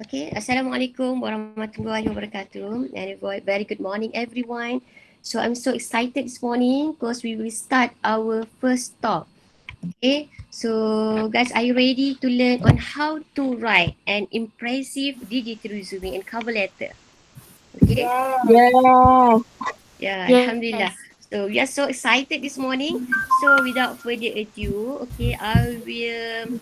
Okay, Assalamualaikum warahmatullahi wabarakatuh, and a very good morning, everyone. So I'm so excited this morning because we will start our first talk. Okay, so guys, are you ready to learn on how to write an impressive digital resume and cover letter? Okay, Yeah. yeah, Yes. Alhamdulillah. So we are so excited this morning. So without further ado, okay, I will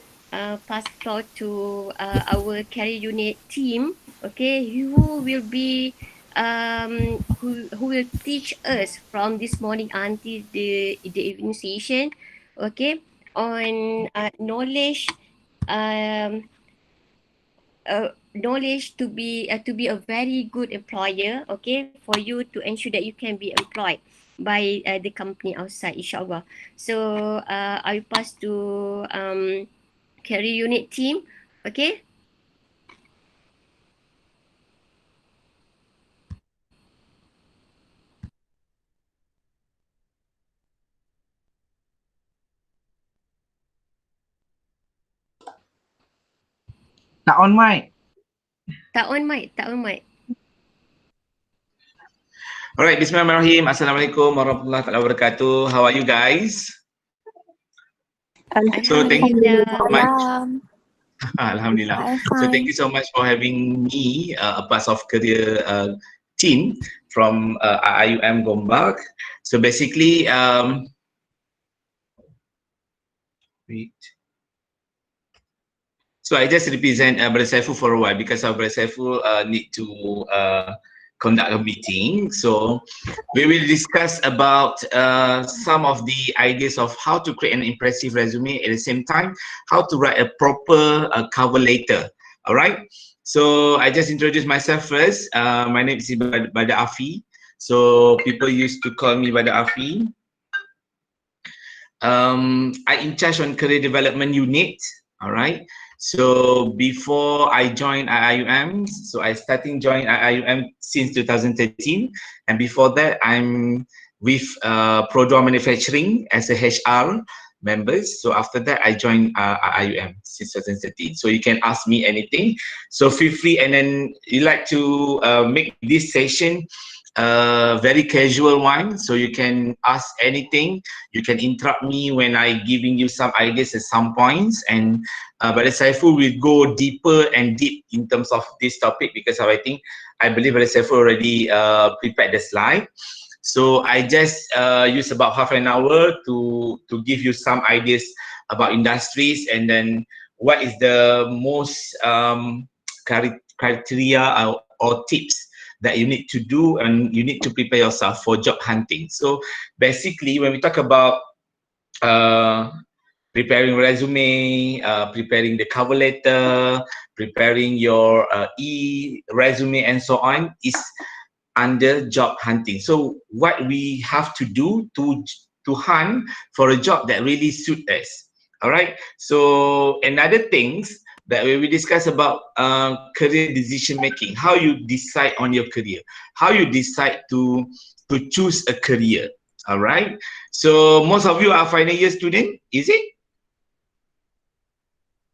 pass the floor to our career unit team. Okay, who will be who will teach us from this morning until the evening session. Okay, on knowledge um knowledge to be a very good employer, okay, for you to ensure that you can be employed by the company outside, inshallah. So I will pass to career unit team. Okay. Tak on mic. Tak on mic, tak on mic. Alright, Bismillahirrahmanirrahim. Assalamualaikum warahmatullahi wabarakatuh. How are you guys? So thank you so much. Alhamdulillah. I'm So thank fine. you so much for having me a part of career team from IUM Gombak. So basically, wait. So I just represent Brother Saiful for a while because our Brother Saiful need to conduct a meeting. So we will discuss about some of the ideas of how to create an impressive resume, at the same time, how to write a proper cover letter. All right. So I just introduce myself first. My name is Bada Afi. So people used to call me Bada Afi. I in charge on career development unit. All right. So before I joined IIUM, so I starting join IIUM since 2013, and before that I'm with Prodor Manufacturing as a HR members. So after that I joined IIUM since 2013. So you can ask me anything. So feel free, and then you like to make this session very casual one, so you can ask anything. You can interrupt me when I giving you some ideas at some points, and Brother Saiful will go deeper and deep in terms of this topic, because I believe Brother Saiful already prepared the slide. So I just use about half an hour to give you some ideas about industries, and then what is the most criteria or tips that you need to do, and you need to prepare yourself for job hunting. So basically, when we talk about uh, preparing resume, preparing the cover letter, preparing your e-resume and so on, is under job hunting. So what we have to do to hunt for a job that really suit us. All right. So another things that we discuss about career decision making, how you decide on your career, how you decide to choose a career. All right. So most of you are final year student, is it?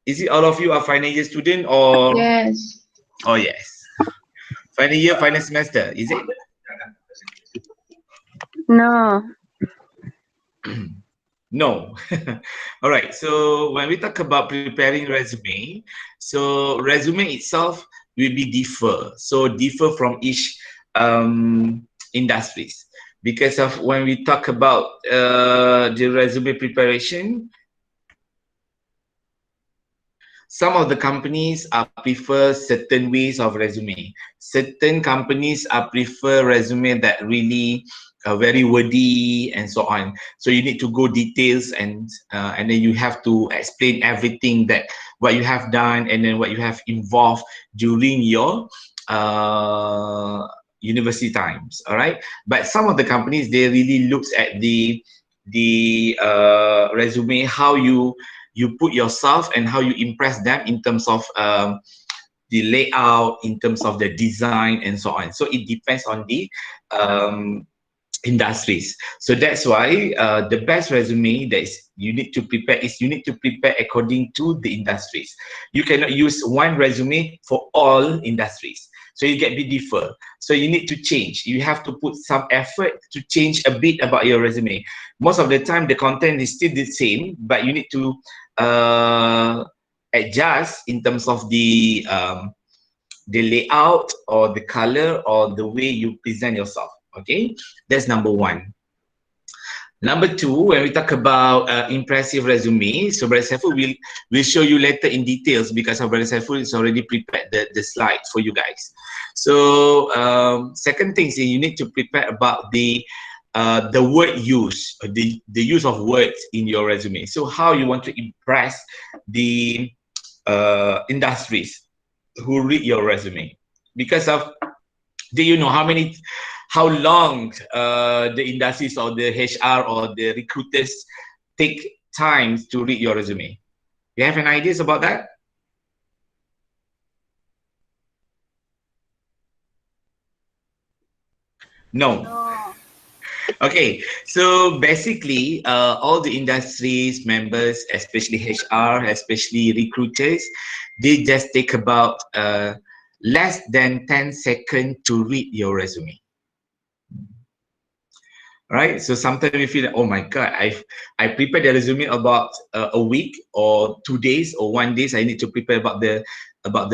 Is it all of you are final year student, or? Yes. Oh yes. Final year, final semester, is it? No. No. All right. So when we talk about preparing resume, so resume itself will be differ. So differ from each industries, because of when we talk about the resume preparation, some of the companies prefer certain ways of resume. Certain companies prefer resume that really very wordy and so on. So you need to go details, and then you have to explain everything that what you have done, and then what you have involved during your university times. All right. But some of the companies, they really looks at the resume, how you put yourself and how you impress them in terms of the layout, in terms of the design and so on. So it depends on the industries. So that's why the best resume that is you need to prepare according to the industries. You cannot use one resume for all industries. So you get bit differ. So you need to change. You have to put some effort to change a bit about your resume. Most of the time, the content is still the same, but you need to adjust in terms of the layout or the color or the way you present yourself. Okay, that's number one. Number two, when we talk about impressive resume, so Brother Saiful will show you later in details because our Brother Saiful is already prepared the slide for you guys. So second thing is you need to prepare about the word use, the use of words in your resume. So how you want to impress the industries who read your resume, because of, do you know how long the industries or the HR or the recruiters take time to read your resume? You have any ideas about that? No. Okay, so basically all the industries members, especially HR, especially recruiters, they just take about less than 10 seconds to read your resume. Right, so sometimes we feel like, oh my god, I prepared the resume about a week or 2 days or 1 day. I need to prepare about the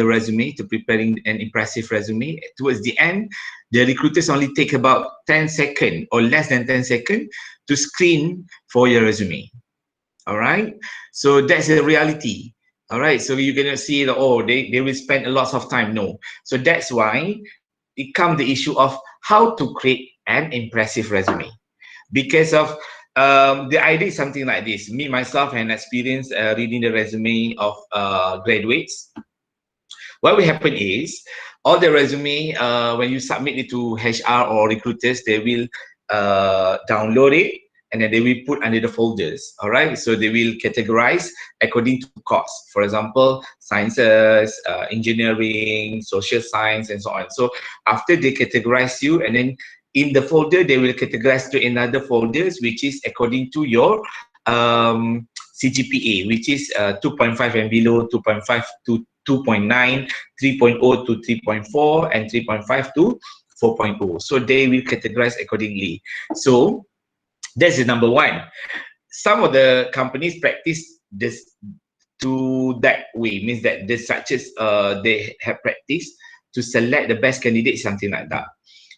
resume, to preparing an impressive resume. Towards the end, the recruiters only take about 10 seconds or less than 10 seconds to screen for your resume. All right, so that's the reality. All right, so you cannot see that, oh, they will spend a lot of time. No, so that's why it comes the issue of how to create an impressive resume. Because of the idea is something like this. Me myself had experience reading the resume of graduates. What will happen is all the resume, when you submit it to HR or recruiters, they will download it and then they will put under the folders. All right, so they will categorize according to course. For example, sciences, engineering, social science, and so on. So after they categorize you, and then in the folder they will categorize to another folders which is according to your CGPA, which is 2.5 and below, 2.5 to 2.9, 3.0 to 3.4, and 3.5 to 4.0. So they will categorize accordingly. So that's the number one. Some of the companies practice this to that way, means that the structures they have practiced to select the best candidates, something like that.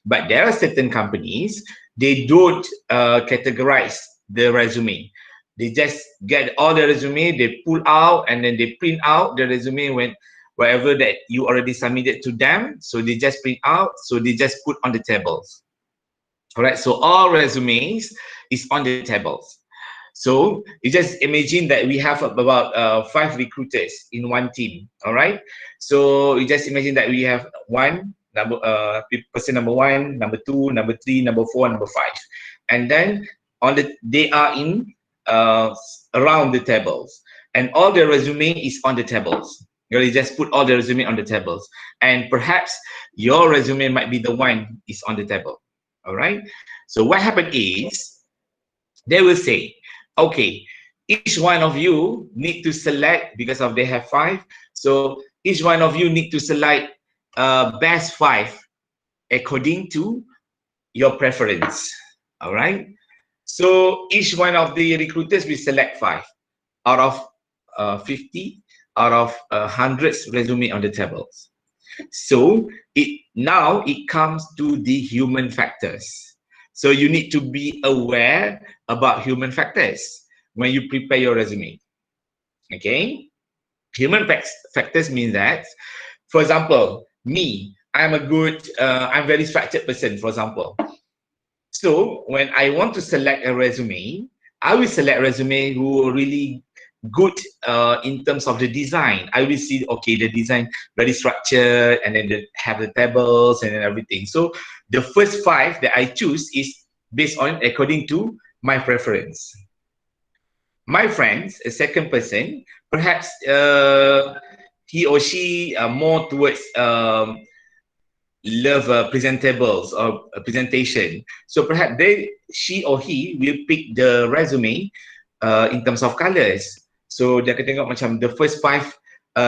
But there are certain companies, they don't categorize the resume. They just get all the resume, they pull out, and then they print out the resume wherever that you already submitted to them. So they just print out, so they just put on the tables. All right, so all resumes is on the tables. So you just imagine that we have about 5 recruiters in one team. All right, so you just imagine that we have person number 1, number 2, number 3, number 4, number 5, and then they are in around the tables, and all the resume is on the tables. You just put all the resume on the tables, and perhaps your resume might be the one is on the table. All right, so what happened is they will say, okay, each one of you need to select, because of they have 5, so each one of you need to select best 5 according to your preference. All right, so each one of the recruiters will select 5 out of 50 out of hundreds resume on the tables. So now it comes to the human factors. So you need to be aware about human factors when you prepare your resume. Okay, human factors means that, for example, me, I'm very structured person, for example. So when I want to select a resume, I will select resume who are really good in terms of the design. I will see, okay, the design very structured, and then they have the tables and then everything. So the first 5 that I choose is based on according to my preference. My friends, a second person, perhaps he or she more towards love presentables or presentation. So perhaps she or he will pick the resume in terms of colors. So dia akan tengok macam the first 5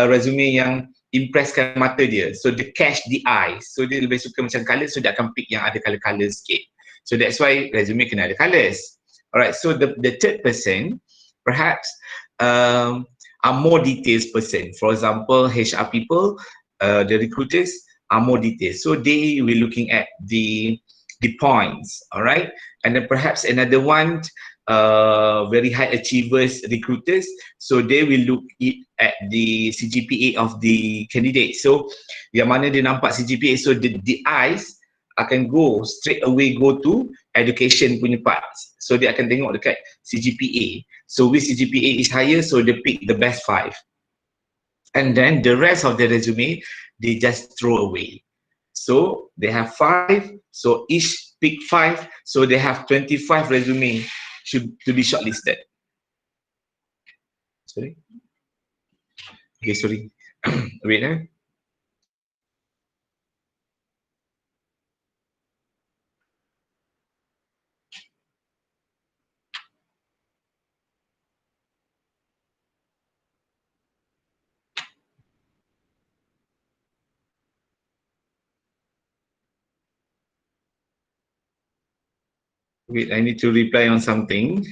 resume yang impresskan mata dia. So dia catch the eye. So dia lebih suka macam color, so dia akan pick yang ada color-color sikit. So that's why resume kena ada colors. Alright, so the third person perhaps are more details person. For example, HR people, the recruiters are more details. So they will looking at the points, alright? And then perhaps another one, very high achievers recruiters, so they will look at the CGPA of the candidate. So yang mana dia nampak CGPA, so the eyes akan go straight away go to education punya parts. So dia akan tengok dekat CGPA. So with CGPA is higher, so they pick the best 5. And then the rest of the resume, they just throw away. So they have 5, so each pick 5, so they have 25 resume to be shortlisted. Sorry. Okay, sorry. Wait. Wait, I need to reply on something.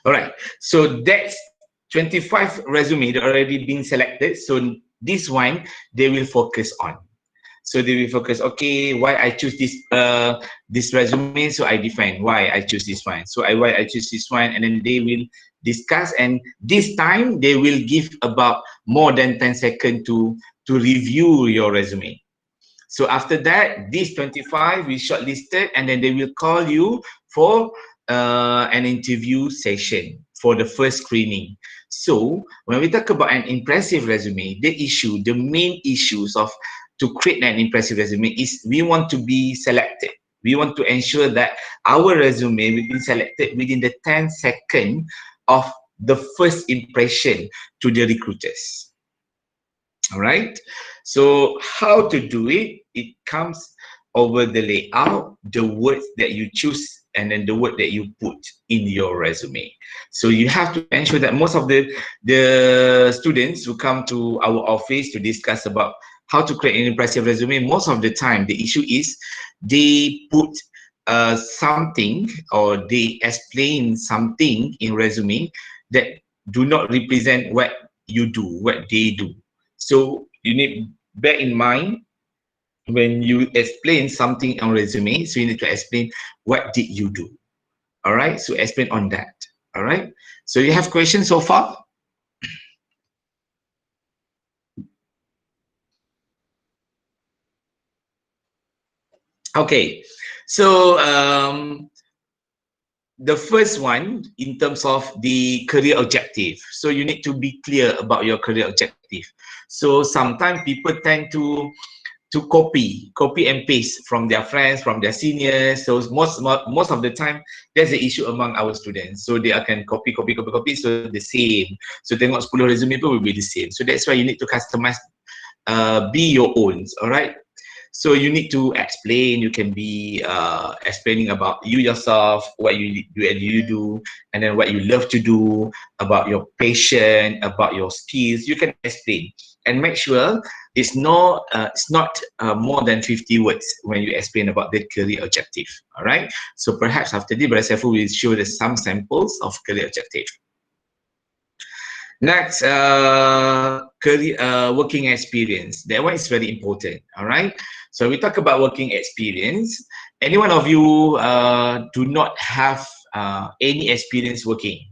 All right, so that's 25 resume that already been selected. So this one they will focus on. So they will focus, okay, why I choose this resume, so I define why I choose this one. So why I choose this one, and then they will discuss, and this time they will give about more than 10 seconds to review your resume. So after that, these 25 will shortlisted, and then they will call you for an interview session for the first screening. So when we talk about an impressive resume, the main issues of to create an impressive resume is we want to be selected. We want to ensure that our resume will be selected within the 10 seconds of the first impression to the recruiters. All right. So how to do it? It comes over the layout, the words that you choose, and then the word that you put in your resume. So you have to ensure that most of the students who come to our office to discuss about how to create an impressive resume, most of the time the issue is they put something, or they explain something in resume that do not represent what you do, what they do. So you need bear in mind when you explain something on resume, so you need to explain what did you do. All right, so explain on that. All right, so you have questions so far? Okay, so the first one in terms of the career objective. So you need to be clear about your career objective. So sometimes people tend to copy and paste from their friends, from their seniors. So most of the time, there's the issue among our students. So they can copy, so the same. So tengok 10 resume pun will be the same. So that's why you need to customize, be your own, all right? So you need to explain. You can be explaining about you yourself, what you do, and then what you love to do, about your passion, about your skills. You can explain and make sure it's not more than 50 words when you explain about the career objective. All right. So perhaps after this, Brother Saiful will show us some samples of career objective. Next, career working experience. That one is very important. All right. So we talk about working experience. Any one of you do not have any experience working?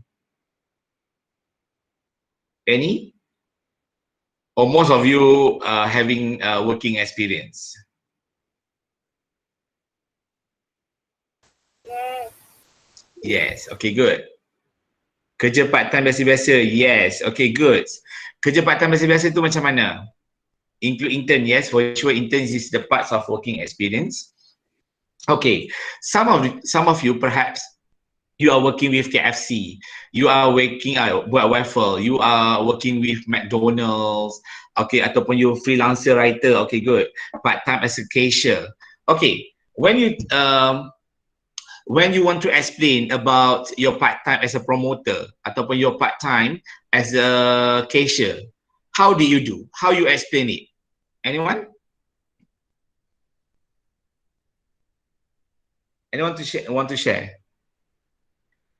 Any? Or most of you having working experience? Yes. Okay, good. Kerja part-time biasa-biasa. Yes. Okay, good. Kerja part-time biasa-biasa tu macam mana? Include intern. Yes, for sure intern is the parts of working experience. Okay. Some of you perhaps you are working with KFC, you are working buat waffle, you are working with McDonald's, okay, ataupun you freelancer writer, okay, good. Part-time as a cashier. Okay, when you want to explain about your part-time as a promoter ataupun your part-time as a cashier, how do you do? How you explain it? Anyone? Anyone want to share?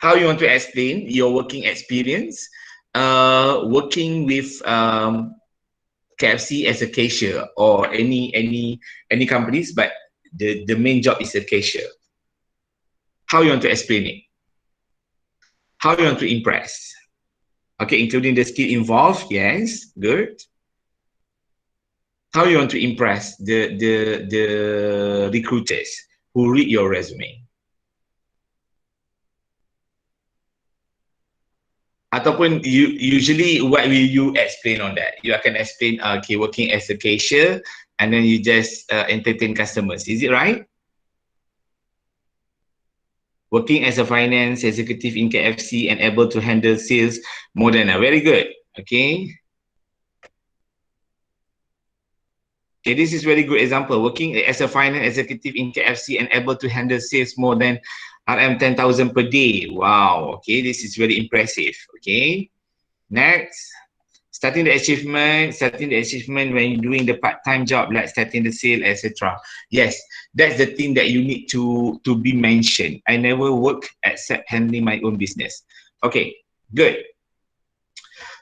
How you want to explain your working experience working with KFC as a cashier or any companies, but the main job is a cashier. How you want to explain it? How you want to impress? Okay, including the skill involved. Yes, good. How you want to impress the recruiters who read your resume? Ataupun usually what will you explain on that? You can explain okay, working as a cashier and then you just entertain customers. Is it right? Working as a finance executive in KFC and able to handle sales more than very good. Okay. Okay, this is very good example. Working as a finance executive in KFC and able to handle sales more than RM10,000 per day. Wow. Okay, this is very impressive. Okay. Next, starting the achievement when you're doing the part-time job, like starting the sale, etc. Yes, that's the thing that you need to be mentioned. I never work except handling my own business. Okay, good.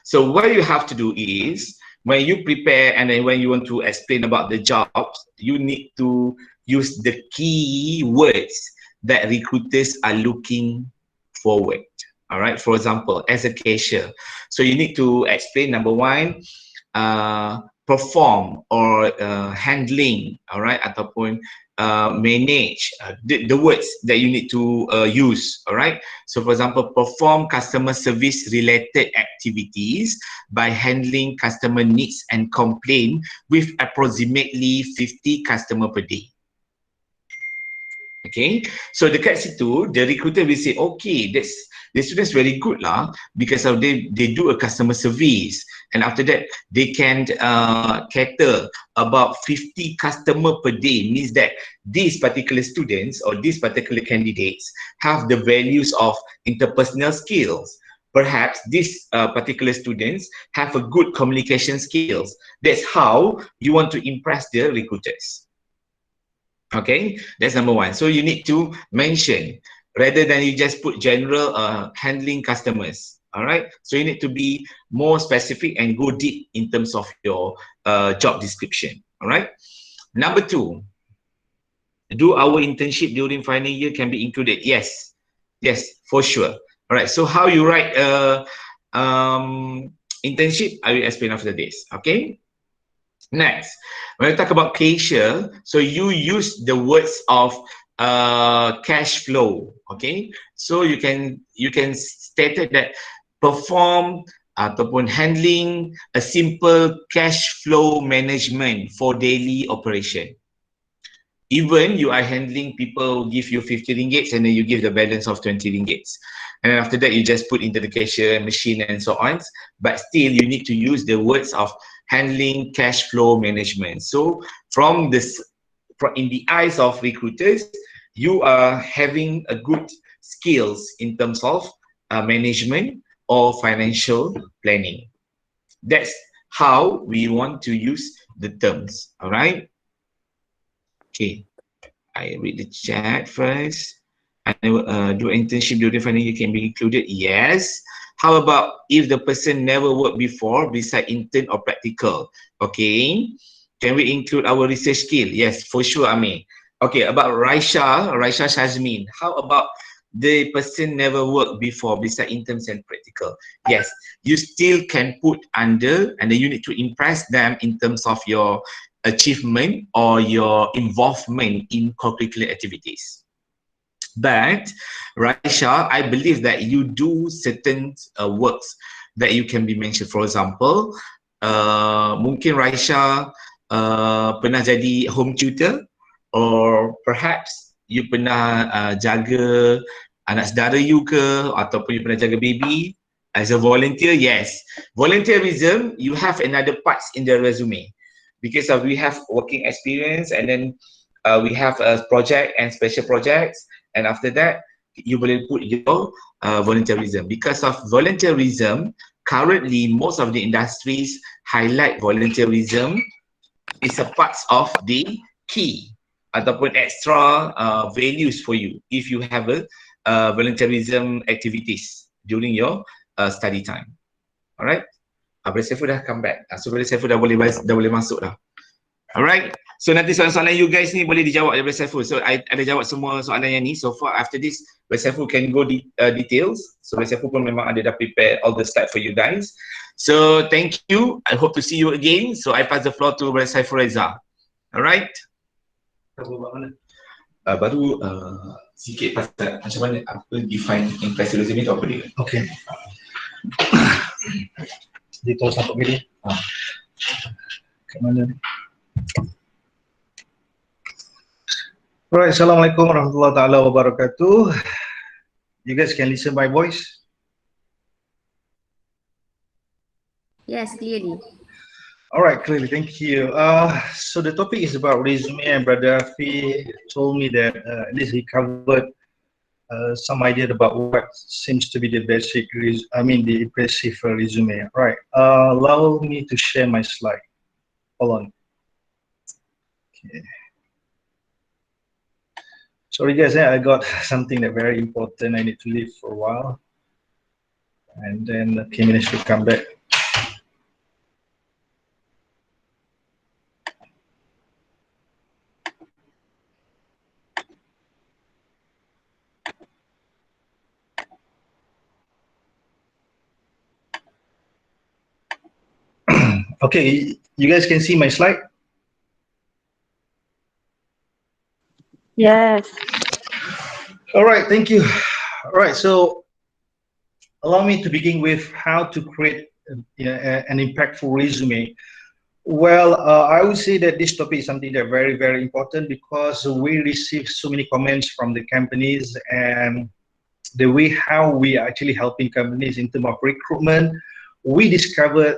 So what you have to do is, when you prepare and then when you want to explain about the jobs, you need to use the key words that recruiters are looking forward. All right, for example, as a cashier, so you need to explain, number one, perform or handling, all right, ataupun manage, the words that you need to use, all right. So for example, perform customer service related activities by handling customer needs and complaint with approximately 50 customer per day. Okay, so dekat situ, the recruiter will say, okay, the students very good lah, because of they do a customer service, and after that they can cater about 50 customer per day. Means that these particular students or these particular candidates have the values of interpersonal skills. Perhaps these particular students have a good communication skills. That's how you want to impress the recruiters. Okay, that's number one. So you need to mention rather than you just put general handling customers. All right, so you need to be more specific and go deep in terms of your job description. All right, number two, do our internship during final year can be included? Yes, yes, for sure. All right, so how you write internship, I will explain after this. Okay. Next, when we talk about cashier, so you use the words of cash flow. Okay, so you can state it that perform ataupun handling a simple cash flow management for daily operation. Even you are handling, people give you 50 ringgit and then you give the balance of 20 ringgit. And then after that, you just put into the cashier machine and so on. But still, you need to use the words of handling cash flow management. So from this, in the eyes of recruiters, you are having a good skills in terms of management or financial planning. That's how we want to use the terms. All right. Okay, I read the chat first. Do internship during final year can be included? Yes. How about if the person never worked before beside intern or practical? Okay. Can we include our research skill? Yes, for sure, Ami. Okay, about Raisha Shazmin. How about the person never worked before beside interns and practical? Yes, you still can put under, and then you need to impress them in terms of your achievement or your involvement in co-curricular activities. But Raisha, I believe that you do certain works that you can be mentioned. For example, mungkin Raisha pernah jadi home tutor, or perhaps you pernah jaga anak saudara you ke, ataupun you pernah jaga baby as a volunteer. Yes, volunteerism, you have another parts in the resume because we have working experience, and then we have a project and special projects, and after that you boleh put your volunteerism. Because of volunteerism, currently most of the industries highlight volunteerism is a part of the key ataupun extra values for you if you have a volunteerism activities during your study time. Alright, Brother Saiful dah come back, so Brother Saiful dah boleh masuk dah. Alright, so nanti soalan-soalan you guys ni boleh dijawab oleh Brother Saiful. So I ada jawab semua soalan yang ni so far. After this, Brother Saiful can go details. So Brother Saiful pun memang ada dah prepare all the slide for you guys. So thank you, I hope to see you again. So I pass the floor to Brother Saiful Reza. Alright, baru sikit pasal macam mana apa define impressive resume tu apa dia. Okay. Dia tahu sampai bila. Kat mana ni? Alright, Assalamualaikum warahmatullahi taala wabarakatuh. You guys can listen my voice? Yes, clearly. Alright, clearly, thank you. So the topic is about resume, and Brother Afi told me that at least he covered some idea about what seems to be the basic, the impressive resume. Right. Allow me to share my slide. Hold on. Okay. Sorry guys, I got something that very important. I need to leave for a while, and then managed to come back. Okay, you guys can see my slide? Yes. All right, thank you. All right, so allow me to begin with how to create an impactful resume. Well, I would say that this topic is something that very, very important because we receive so many comments from the companies, and the way how we are actually helping companies in terms of recruitment. We discovered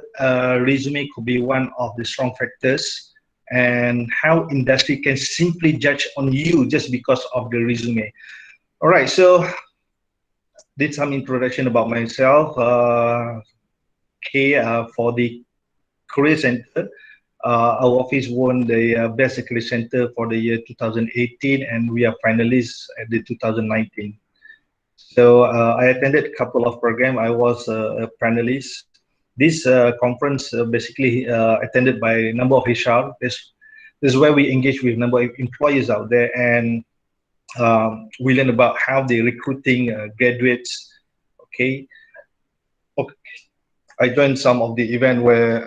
resume could be one of the strong factors, and how industry can simply judge on you just because of the resume. All right, so did some introduction about myself. For the Career Center, our office won the Best Career Center for the year 2018, and we are finalists at the 2019. So I attended a couple of programs. I was a panelist. This conference basically attended by a number of HR. This is where we engage with a number of employers out there, and we learn about how they're recruiting graduates. Okay. I joined some of the event where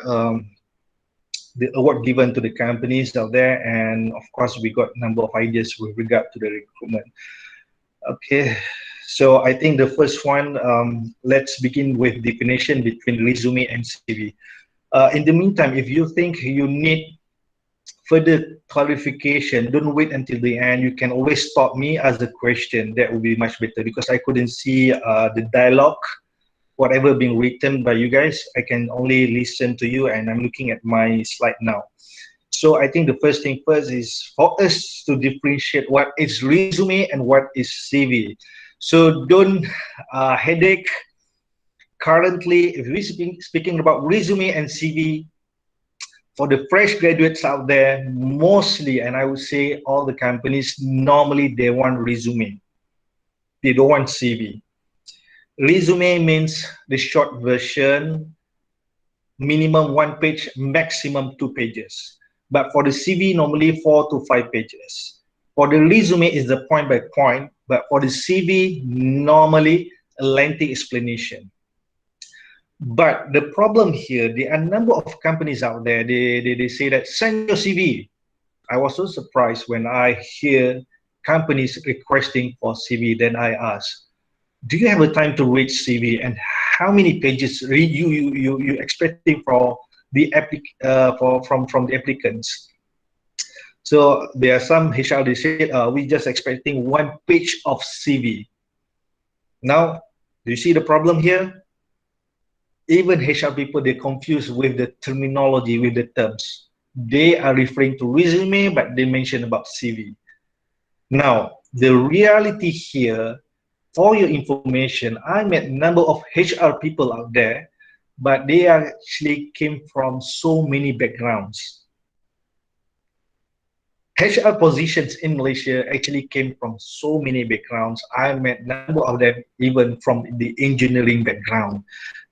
the award given to the companies out there, and of course we got a number of ideas with regard to the recruitment. Okay. So I think the first one, let's begin with definition between resume and CV. In the meantime, if you think you need further clarification, don't wait until the end. You can always stop me as a question. That would be much better because I couldn't see the dialogue, whatever being written by you guys. I can only listen to you, and I'm looking at my slide now. So I think the first thing first is for us to differentiate what is resume and what is CV. So don't headache. Currently, if we're speaking about resume and CV, for the fresh graduates out there, mostly, and I would say all the companies, normally they want resume. They don't want CV. Resume means the short version, minimum 1 page, maximum 2 pages. But for the CV, normally 4 to 5 pages. For the resume is the point by point, but for the CV, normally a lengthy explanation. But the problem here, there are a number of companies out there, they say that send your CV. I was so surprised when I hear companies requesting for CV, then I ask, do you have a time to read CV, and how many pages you expecting for the from the applicants? So there are some HR, they said, we just expecting 1 page of CV. Now, do you see the problem here? Even HR people, they're confused with the terminology, with the terms. They are referring to resume, but they mention about CV. Now, the reality here, for your information, I met a number of HR people out there, but they actually came from so many backgrounds. HR positions in Malaysia actually came from so many backgrounds. I met a number of them even from the engineering background.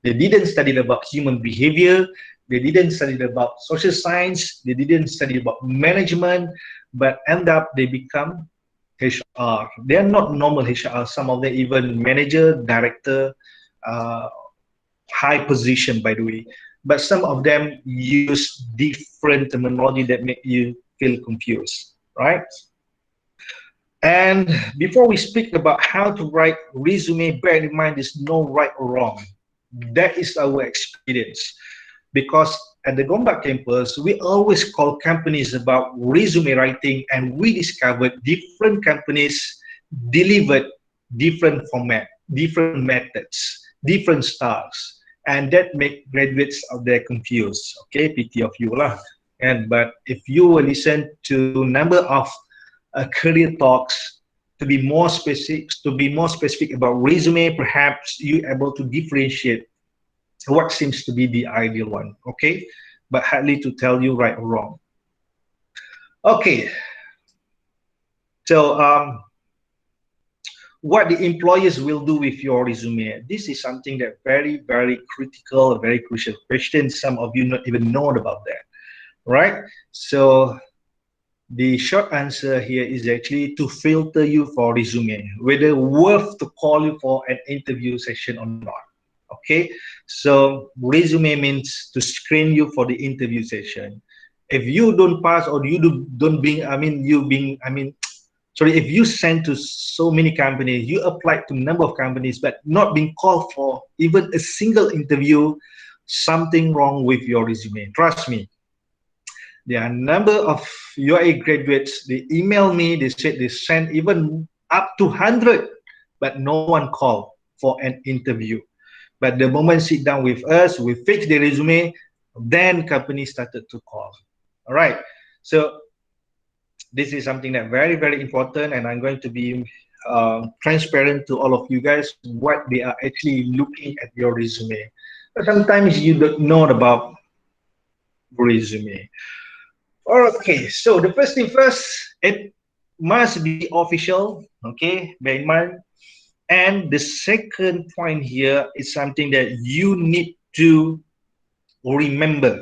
They didn't study about human behavior, they didn't study about social science, they didn't study about management, but end up they become HR. They are not normal HR, some of them even manager, director, high position by the way. But some of them use different terminology that make you feel confused, right? And before we speak about how to write resume, bear in mind there's no right or wrong. That is our experience. Because at the Gombak campus, we always call companies about resume writing, and we discovered different companies delivered different format, different methods, different styles, and that make graduates out there confused. Okay, pity of you lah. And but if you will listen to number of career talks to be more specific about resume, perhaps you able to differentiate what seems to be the ideal one. Okay, but hardly to tell you right or wrong. Okay, so what the employers will do with your resume. This is something that very critical, very crucial question. Some of you not even know about that, right? So the short answer here is actually to filter you for resume, whether worth to call you for an interview session or not. Okay, so resume means to screen you for the interview session. If you don't pass, or you don't being, sorry, if you send to so many companies, you applied to a number of companies, but not being called for even a single interview, something wrong with your resume. Trust me. There are a number of UIA graduates, they email me, they said they sent even up to 100, but no one called for an interview. But the moment sit down with us, we fix the resume, then company started to call. All right, so this is something that very important, and I'm going to be transparent to all of you guys what they are actually looking at your resume. But sometimes you don't know about resume. Okay, so the first thing first, it must be official. Okay, bear in mind. And the second point here is something that you need to remember.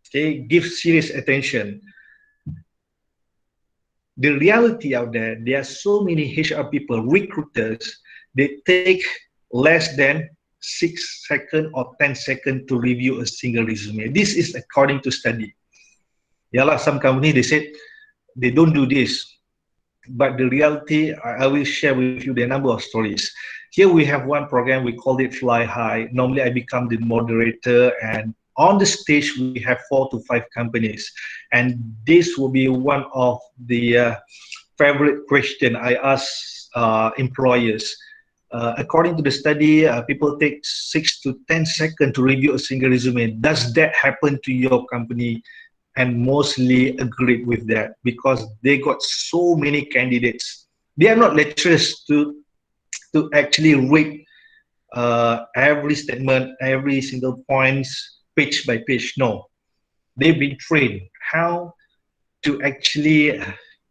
Okay, give serious attention. The reality out there are so many HR people, recruiters, they take less than 6 seconds or 10 seconds to review a single resume. This is according to study. Yeah, some company they said they don't do this. But the reality, I will share with you the number of stories. Here we have one program, we call it Fly High. Normally I become the moderator, and on the stage we have 4 to 5 companies. And this will be one of the favorite question I ask employers. According to the study, people take 6 to 10 seconds to review a single resume. Does that happen to your company? And mostly agreed with that, because they got so many candidates. They are not lecturers to actually read every statement, every single points, page by page. No, they've been trained how to actually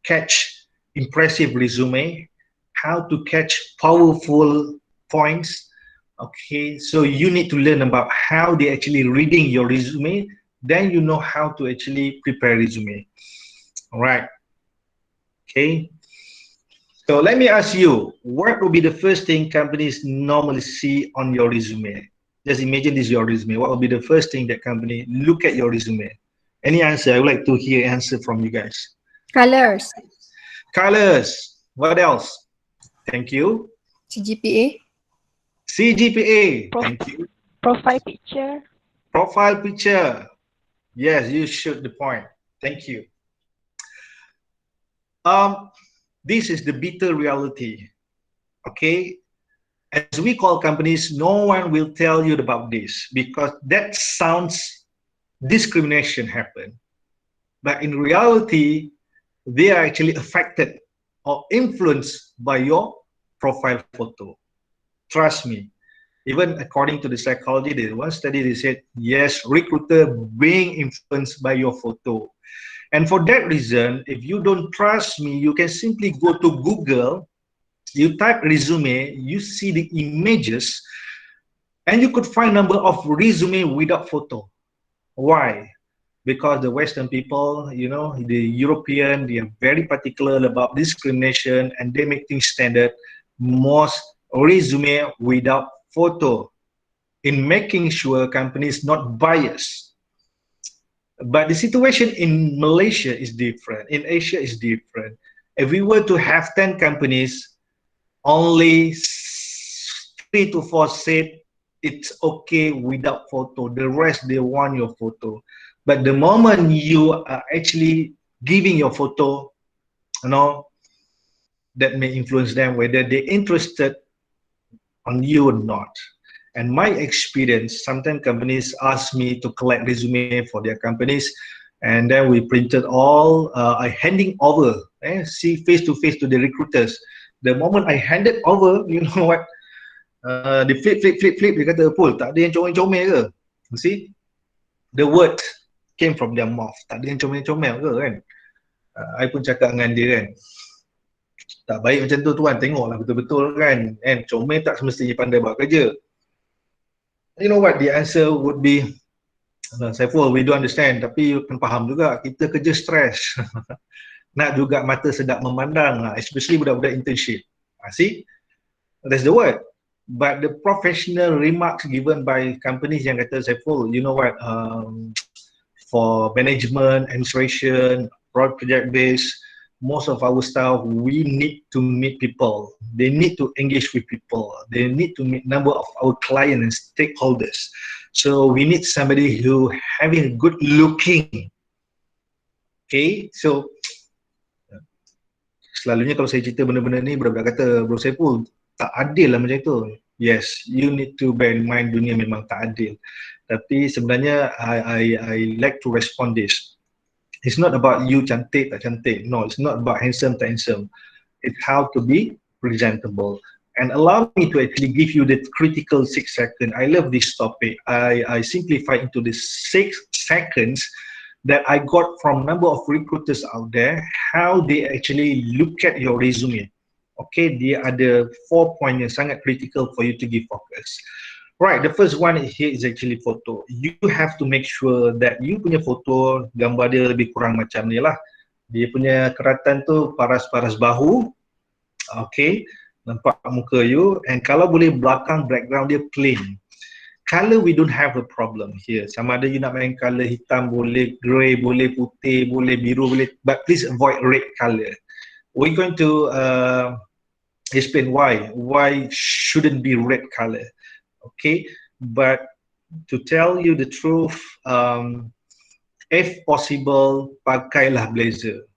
catch impressive resume, how to catch powerful points. Okay, so you need to learn about how they actually reading your resume. Then you know how to actually prepare resume. All right. Okay. So let me ask you, what will be the first thing companies normally see on your resume? Just imagine this is your resume. What will be the first thing that company look at your resume? Any answer? I would like to hear answer from you guys. Colors. Colors. What else? Thank you. CGPA. CGPA. Thank you. Profile picture. Profile picture. Yes, you should the point. Thank you. This is the bitter reality. Okay. As we call companies, no one will tell you about this because that sounds discrimination happen. But in reality, they are actually affected or influenced by your profile photo. Trust me. Even according to the psychology, there was one study they said, yes, recruiter being influenced by your photo. And for that reason, if you don't trust me, you can simply go to Google, you type resume, you see the images, and you could find number of resume without photo. Why? Because the Western people, you know, the European, they are very particular about discrimination and they make things standard. Most resume without photo in making sure companies not biased. But the situation in Malaysia is different. In Asia is different. If we were to have 10 companies, only 3 to 4 said it's okay without photo. The rest, they want your photo. But the moment you are actually giving your photo, you know, that may influence them whether they're interested on you or not. And my experience, sometimes companies ask me to collect resume for their companies, and then we printed all, I handing over, see face to the recruiters. The moment I handed over, you know what, they flip, dia kata, Pul, tak ada yang comel-comel ke? You see, the word came from their mouth, tak ada yang comel-comel ke kan? I pun cakap dengan dia kan, tak baik macam tu tuan, tengoklah betul-betul kan, comel tak semestinya pandai buat kerja. You know what the answer would be, Saiful, we do understand, tapi you kan faham juga, kita kerja stress. Nak juga mata sedap memandang, especially budak-budak internship. See, that's the word. But the professional remarks given by companies yang kata, Saiful, you know what, for management, administration, project based, most of our staff, we need to meet people. They need to engage with people. They need to meet number of our clients and stakeholders. So we need somebody who having good looking. Okay, so selalunya kalau saya cerita benda-benda ni, budak-budak kata, Bro Saiful, tak adil lah macam itu. Yes, you need to bear in mind dunia memang tak adil. Tapi sebenarnya I like to respond this. It's not about you cantik tak cantik. No, it's not about handsome tak handsome. It's how to be presentable. And allow me to actually give you the critical 6 seconds. I love this topic. I simplify into the 6 seconds that I got from number of recruiters out there, how they actually look at your resume. Okay, dia ada 4 points yang sangat critical for you to give focus. Right, the first one here is actually photo. You have to make sure that you punya foto, gambar dia lebih kurang macam ni lah. Dia punya keratan tu paras-paras bahu. Okay, nampak muka you. And kalau boleh belakang background dia plain. Color we don't have a problem here. Sama ada you nak main color hitam boleh, grey boleh, putih boleh, biru boleh. But please avoid red color. We're going to explain why. Why shouldn't be red color. Okay, but to tell you the truth, if possible, pakailah blazer.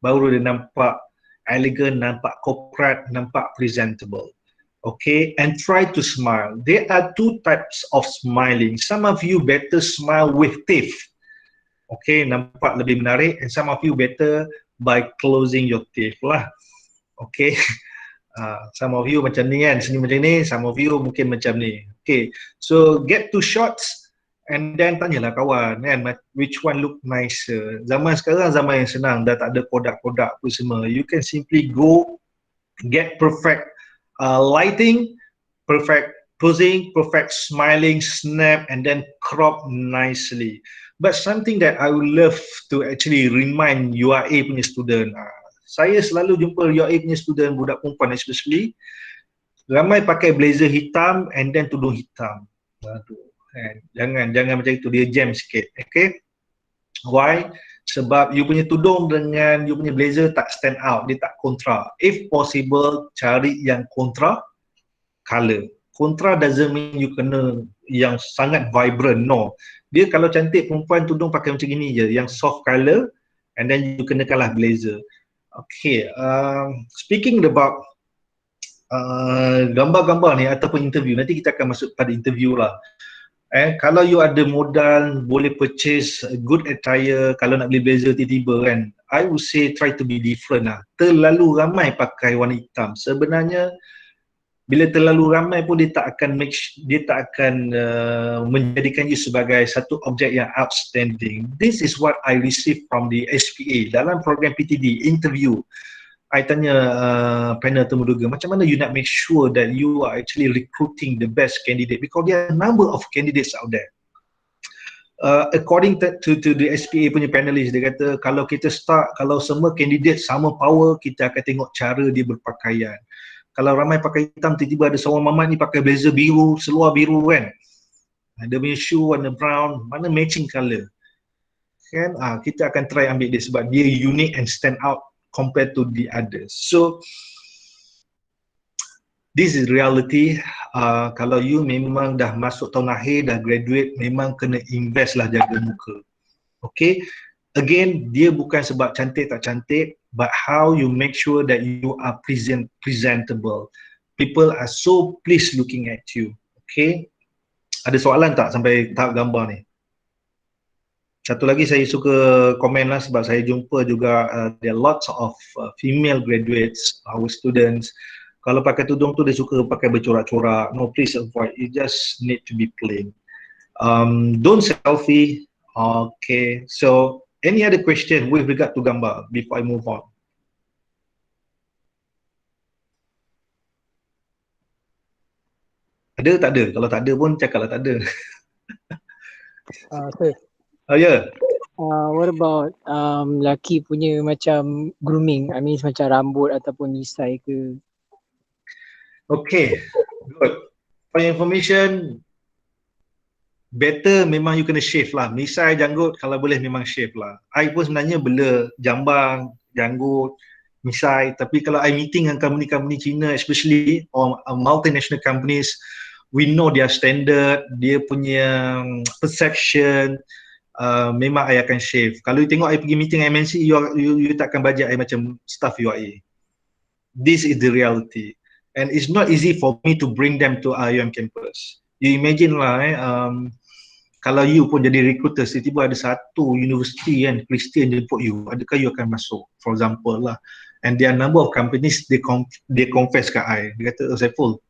Baru dia nampak elegant, nampak corporate, nampak presentable. Okay, and try to smile. There are 2 types of smiling. Some of you better smile with teeth. Okay, nampak lebih menarik. And some of you better by closing your teeth lah. Okay. Some of you macam ni kan, senyum macam ni, some of you mungkin macam ni. Okay, so get 2 shots and then tanyalah kawan kan, which one look nicer. Zaman sekarang zaman yang senang, dah tak ada produk-produk apa semua. You can simply go get perfect lighting, perfect posing, perfect smiling, snap and then crop nicely. But something that I would love to actually remind URA punya student, saya selalu jumpa URA punya student, budak perempuan especially, ramai pakai blazer hitam and then tudung hitam. Aduh, jangan macam itu, dia jam sikit. Okay, Why? Sebab you punya tudung dengan you punya blazer tak stand out, dia tak kontra. If possible, cari yang kontra color. Kontra doesn't mean you kena yang sangat vibrant, no. Dia kalau cantik perempuan tudung pakai macam gini je, yang soft color, and then you kenakanlah blazer. Okay, speaking about gambar-gambar ni ataupun interview, nanti kita akan masuk pada interview lah. Kalau you ada modal boleh purchase good attire, kalau nak beli blazer tiba-tiba kan, I would say try to be different lah. Terlalu ramai pakai warna hitam. Sebenarnya bila terlalu ramai pun dia tak akan menjadikan you sebagai satu objek yang outstanding. This is what I received from the SPA dalam program PTD interview. I tanya panel temuduga, macam mana you nak make sure that you are actually recruiting the best candidate, because there are a number of candidates out there. According to the SPA punya panelist, dia kata kalau kita start, kalau semua candidate sama power, kita akan tengok cara dia berpakaian. Kalau ramai pakai hitam, tiba-tiba ada seorang mamat ni pakai blazer biru, seluar biru kan, dia punya shoe warna brown, mana matching colour kan, kita akan try ambil dia sebab dia unique and stand out compared to the others. So this is reality. Kalau you memang dah masuk tahun akhir, dah graduate, memang kena invest lah jaga muka. Okay, again, dia bukan sebab cantik tak cantik, but how you make sure that you are presentable. People are so pleased looking at you. Okay, ada soalan tak sampai tahap gambar ni? Satu lagi saya suka komen lah sebab saya jumpa juga there are lots of female graduates, our students. Kalau pakai tudung tu dia suka pakai bercorak-corak. No, please avoid. You just need to be plain. Don't selfie. Okay, so any other question with regard to gambar before I move on? Ada tak ada? Kalau tak ada pun cakaplah tak ada. Sir. Oh ya. What about lelaki punya macam grooming? I mean macam rambut ataupun nisai ke? Okay, good. For your information, better memang you kena shave lah. Misai, janggut kalau boleh memang shave lah. I pun sebenarnya bela jambang, janggut, misai. Tapi kalau I meeting dengan company-company Cina especially or multinational companies, we know their standard, dia punya perception, memang I akan shave. Kalau you tengok I pergi meeting MNC, you takkan bajet I macam staff UAE. This is the reality. And it's not easy for me to bring them to IUM campus. You imagine lah kalau you pun jadi recruiter, tiba-tiba ada satu universiti kan, Kristian jemput you, adakah you akan masuk? For example lah. And there are number of companies, they confess kat I. Dia kata, Saiful,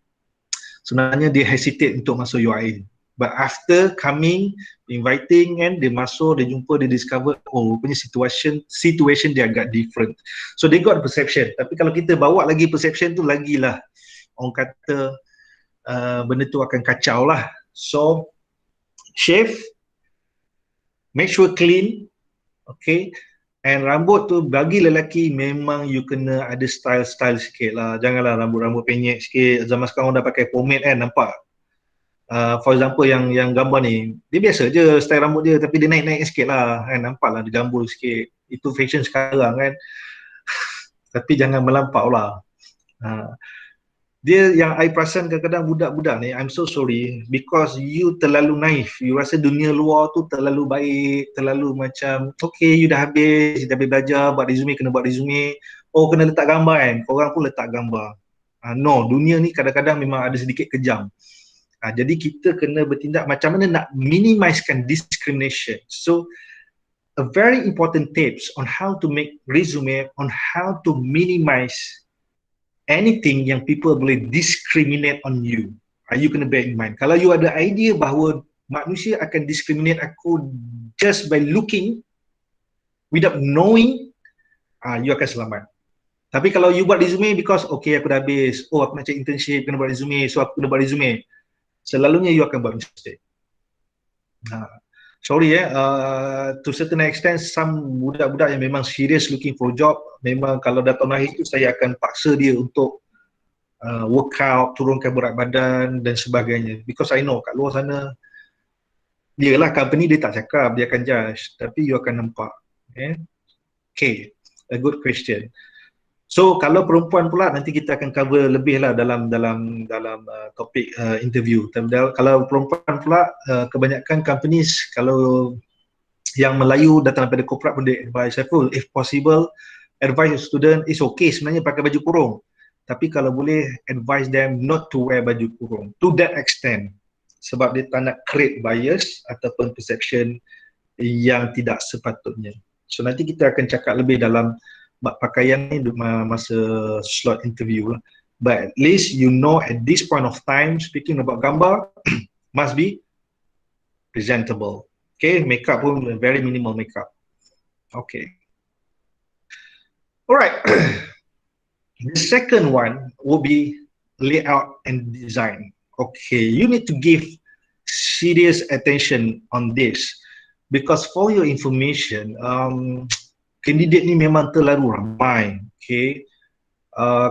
sebenarnya dia hesitate untuk masuk UAE. But after coming, inviting kan, dia masuk, dia jumpa, dia discover, oh punya situation dia agak different. So they got perception. Tapi kalau kita bawa lagi perception tu, lagilah orang kata benda tu akan kacau lah. So shave, make sure clean, okay. And rambut tu bagi lelaki memang you kena ada style sikit lah. Janganlah rambut penyek sikit. Zaman sekarang dah pakai pomade kan, nampak. For example yang gambar ni, dia biasa je style rambut dia, tapi dia naik sikit lah kan, nampak lah dia gambul sikit. Itu fashion sekarang kan. Tapi jangan melampau lah. Dia yang I perasan kadang-kadang budak-budak ni, I'm so sorry, because you terlalu naif. You rasa dunia luar tu terlalu baik, terlalu macam okay, you dah habis belajar, buat resume, kena buat resume. Oh, kena letak gambar kan, korang pun letak gambar. No, dunia ni kadang-kadang memang ada sedikit kejam. Jadi kita kena bertindak macam mana nak minimizekan discrimination. So a very important tips on how to make resume, on how to minimize anything yang people boleh discriminate on you. You kena bear in mind. Kalau you ada idea bahawa manusia akan discriminate aku just by looking without knowing, you akan selamat. Tapi kalau you buat resume because okay aku dah habis, oh aku nak cari internship, kena buat resume, so aku kena buat resume, selalunya you akan buat mistake. Sorry to certain extent, some budak-budak yang memang serious looking for job, memang kalau dah tahun akhir tu saya akan paksa dia untuk workout, turunkan berat badan dan sebagainya. Because I know kat luar sana Yelah, company dia tak cakap, dia akan judge, tapi you akan nampak. Okay, a good question. So kalau perempuan pula nanti kita akan cover lebih lah dalam topik interview. Kalau perempuan pula kebanyakan companies, kalau yang Melayu datang daripada corporate pun dia advise Saiful, if possible advise student is okay sebenarnya pakai baju kurung, tapi kalau boleh advise them not to wear baju kurung to that extent, sebab dia tak nak create bias ataupun perception yang tidak sepatutnya. So nanti kita akan cakap lebih dalam bab pakaian ni masa slot interview lah. But at least you know at this point of time, speaking about gambar, must be presentable. Okay, makeup pun very minimal makeup. Okay. Alright. The second one will be layout and design. Okay, you need to give serious attention on this because for your information, kandidat ni memang terlalu ramai. Okay,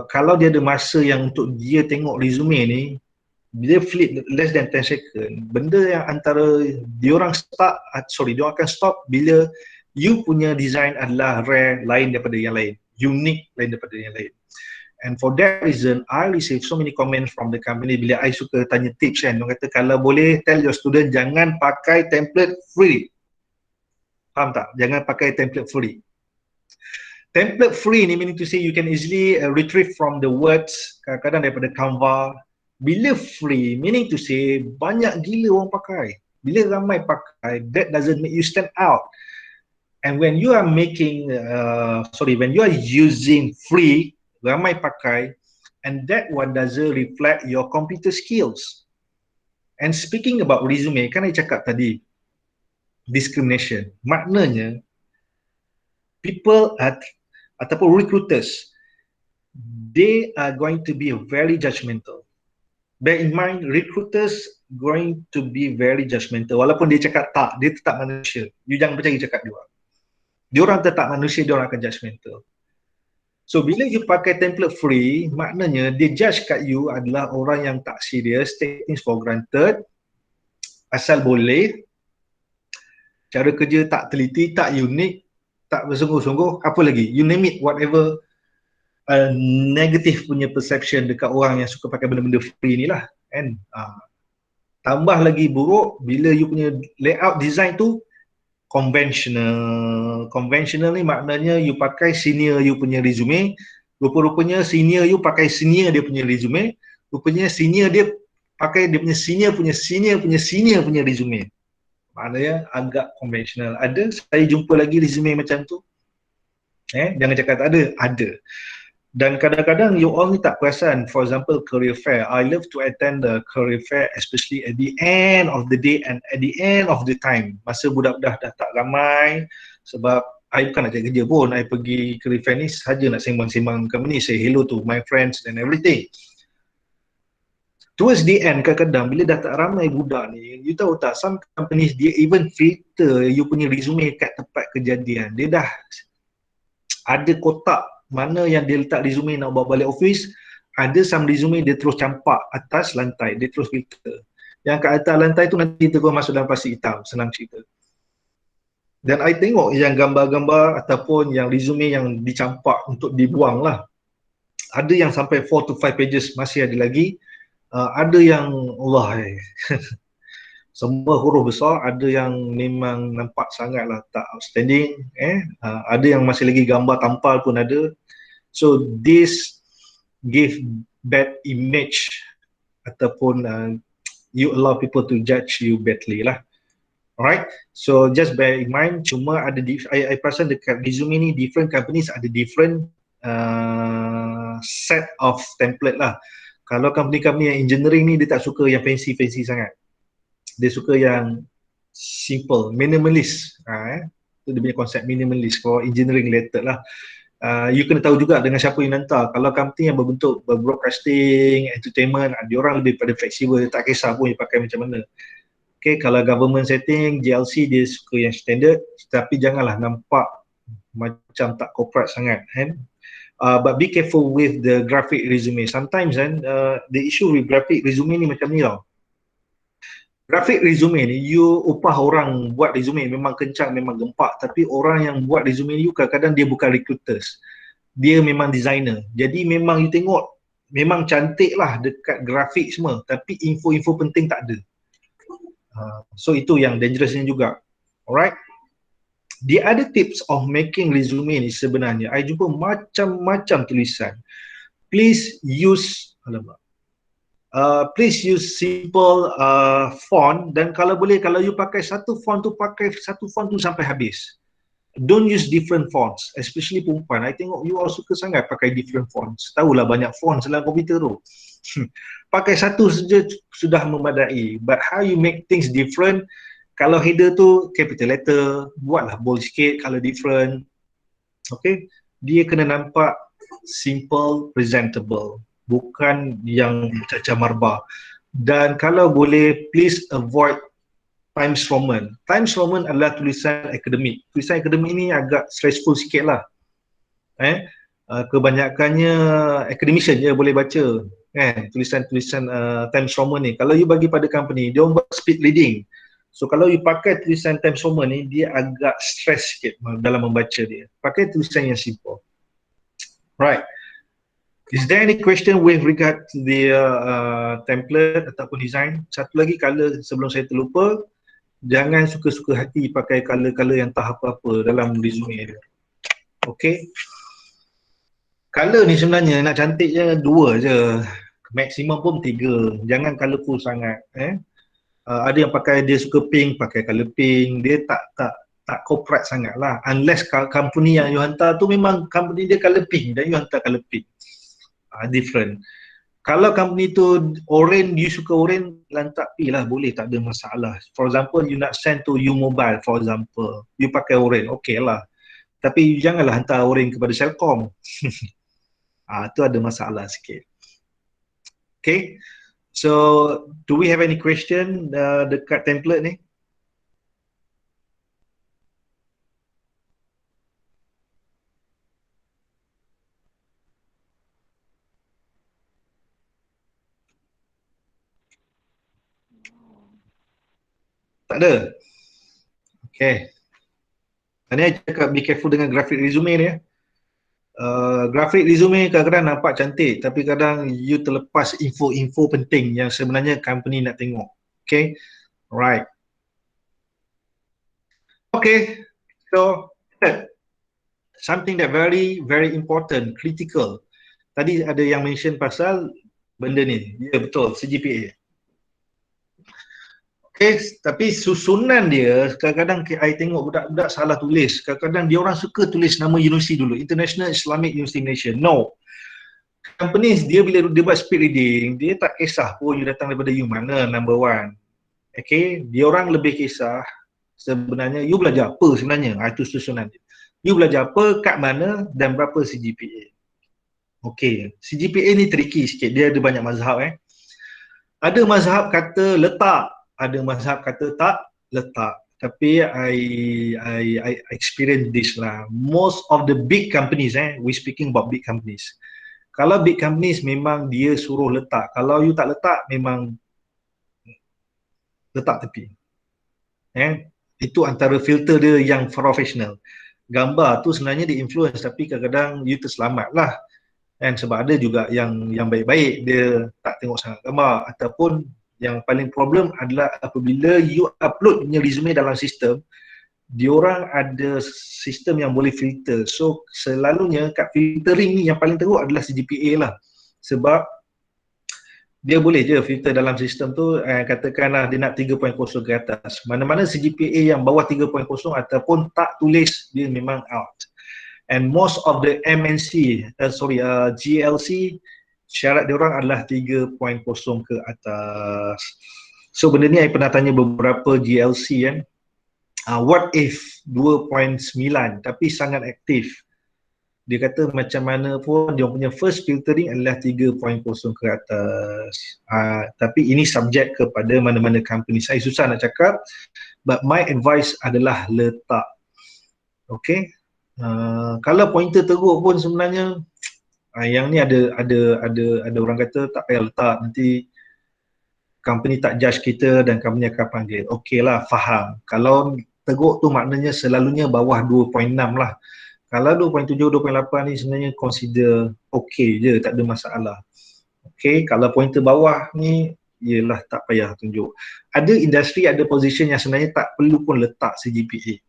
kalau dia ada masa yang untuk dia tengok resume ni, dia flip less than 10 second, benda yang antara diorang akan stop bila you punya design adalah rare, lain daripada yang lain, unique lain daripada yang lain. And for that reason, I receive so many comments from the company bila I suka tanya tips kan. Dia kata kalau boleh tell your student jangan pakai template free. Faham tak? Jangan pakai template free. Template free ni meaning to say you can easily retrieve from the words, kadang-kadang daripada Canva. Bila free meaning to say banyak gila orang pakai. Bila ramai pakai, that doesn't make you stand out. And when you are making, when you are using free, ramai pakai, and that one doesn't reflect your computer skills. And speaking about resume, kan I cakap tadi, discrimination. Maknanya, people ataupun recruiters, they are going to be very judgmental. Bear in mind, recruiters going to be very judgmental. Walaupun dia cakap tak, dia tetap manusia. You jangan percaya cakap dia. Diorang tetap manusia, diorang akan judgmental. So bila you pakai template free, maknanya dia judge kat you adalah orang yang tak serius, take things for granted, asal boleh, cara kerja tak teliti, tak unik, tak bersungguh-sungguh, apa lagi, you name it, whatever negative punya perception dekat orang yang suka pakai benda-benda free ni lah kan. Tambah lagi buruk bila you punya layout design tu conventional ni maknanya you pakai senior you punya resume, rupa-rupanya senior you pakai senior dia punya resume, rupanya senior dia pakai dia punya senior punya senior punya resume. Maknanya agak conventional. Ada, saya jumpa lagi resume macam tu. Jangan cakap tak ada, ada. Dan kadang-kadang you all ni tak perasan, for example career fair, I love to attend the career fair especially at the end of the day and at the end of the time, masa budak-budak dah tak ramai, sebab I bukan nak cari kerja pun, I pergi career fair ni sahaja nak sembang-sembang company, say hello to my friends and everything. Towards the end, kadang-kadang bila dah tak ramai budak ni, you tahu tak, some companies dia even filter you punya resume kat tempat kejadian. Dia dah ada kotak mana yang dia letak resume nak bawa balik office, ada some resume dia terus campak atas lantai, dia terus filter. Yang kat atas lantai tu nanti terus masuk dalam plastik hitam, senang cerita. Dan I tengok yang gambar-gambar ataupun yang resume yang dicampak untuk dibuang lah. Ada yang sampai 4 to 5 pages masih ada lagi. Ada yang Allah semua huruf besar, ada yang memang nampak sangatlah tak outstanding, ada yang masih lagi gambar tampal pun ada. So this give bad image ataupun you allow people to judge you badly lah. Alright, so just bear in mind, cuma ada I perasan dekat resume ni different companies ada different set of template lah. Kalau company-company yang engineering ni dia tak suka yang fancy-fancy sangat. Dia suka yang simple, minimalist. Itu dia punya konsep minimalist for engineering related lah. You kena tahu juga dengan siapa you hantar. Kalau company yang berbentuk broadcasting, entertainment, dia orang lebih pada fleksibel, tak kisah pun you pakai macam mana. Okay, kalau government setting, GLC dia suka yang standard, tapi janganlah nampak macam tak corporate sangat kan. But be careful with the graphic resume. Sometimes the issue with graphic resume ni macam ni tau. grafik resume ni, you upah orang buat resume memang kencang, memang gempak, tapi orang yang buat resume you kadang-kadang dia bukan recruiters, dia memang designer. Jadi memang you tengok memang cantik lah dekat grafik semua, tapi info-info penting tak ada. So itu yang dangerousnya juga. Alright. The other tips of making resume ni sebenarnya, I jumpa macam-macam tulisan. Please use simple font, dan kalau boleh, kalau you pakai satu font tu, pakai satu font tu sampai habis. Don't use different fonts, especially perempuan. I tengok you all suka sangat pakai different fonts. Tahulah banyak fonts dalam komputer tu. Pakai satu saja sudah memadai. But how you make things different? Kalau header tu capital letter, buatlah bold sikit kalau different. Okay, dia kena nampak simple, presentable, bukan yang cacah marba. Dan kalau boleh, please avoid Times Roman. Times Roman adalah tulisan akademik. Tulisan akademik ni agak stressful sikit lah. Kebanyakannya academician je boleh baca tulisan-tulisan Times Roman ni. Kalau you bagi pada company, dia buat speed reading. So kalau you pakai tulisan Times Roman ni, dia agak stress sikit dalam membaca dia. Pakai tulisan yang simple. Right. Is there any question with regard to the template ataupun design? Satu lagi color sebelum saya terlupa, jangan suka-suka hati pakai color-color yang tak apa-apa dalam resume dia. Okay. Color ni sebenarnya nak cantik je 2 je. Maksimum pun 3. Jangan colourful sangat. Ada yang pakai, dia suka pink, pakai color pink. Dia tak corporate sangat lah. Unless company yang you hantar tu memang company dia color pink dan you hantar color pink. Different. Kalau company tu orange, you suka orange, lantak pi lah, boleh, tak ada masalah. For example, you nak send to you mobile, for example, you pakai orange, okay lah. Tapi janganlah hantar orange kepada Celcom. Tu ada masalah sikit. Okay. So, do we have any question dekat template ni? Tak ada? Okay. Tadi saya cakap be careful dengan graphic resume ni. Graphic resume kadang-kadang nampak cantik, tapi kadang you terlepas info-info penting yang sebenarnya company nak tengok. Okay. Alright. Okay. So, something that very, very important, critical. Tadi ada yang mention pasal benda ni. Ya, betul, CGPA. Okay, tapi susunan dia kadang-kadang I tengok budak-budak salah tulis. Kadang-kadang dia orang suka tulis nama universiti dulu, International Islamic University Malaysia. No. Companies dia bila dia buat speed reading, dia tak kisah pun you datang daripada you mana, number one. Okay, dia orang lebih kisah sebenarnya you belajar apa sebenarnya. Itu susunan dia. You belajar apa, kat mana dan berapa CGPA. Okay, CGPA ni tricky sikit, dia ada banyak mazhab Ada mazhab kata letak, ada mazhab kata tak letak. Tapi I experience this lah. Most of the big companies, we speaking about big companies. Kalau big companies memang dia suruh letak. Kalau you tak letak, memang letak tepi. Itu antara filter dia yang professional. Gambar tu sebenarnya di influence, tapi kadang-kadang you terselamat lah. Sebab ada juga yang baik-baik, dia tak tengok sangat gambar. Ataupun yang paling problem adalah apabila you upload punya resume dalam sistem, diorang ada sistem yang boleh filter. So selalunya kat filtering ni yang paling teruk adalah CGPA lah. Sebab dia boleh je filter dalam sistem tu, katakanlah dia nak 3.0 ke atas. Mana-mana CGPA yang bawah 3.0 ataupun tak tulis, dia memang out. And most of the MNC, GLC, syarat dia orang adalah 3.0 ke atas. So benda ni saya pernah tanya beberapa GLC what if 2.9 tapi sangat aktif. Dia kata macam mana pun dia punya first filtering adalah 3.0 ke atas. Tapi ini subjek kepada mana-mana company. Saya susah nak cakap, but my advice adalah letak. Okay. Kalau pointer teruk pun sebenarnya yang ni ada orang kata tak payah letak, nanti company tak judge kita dan company akan panggil. Okey lah, faham. Kalau teruk tu maknanya selalunya bawah 2.6 lah. Kalau 2.7, 2.8 ni sebenarnya consider okey je, tak ada masalah. Okey, kalau pointer bawah ni, yelah tak payah tunjuk. Ada industri, ada position yang sebenarnya tak perlu pun letak CGPA.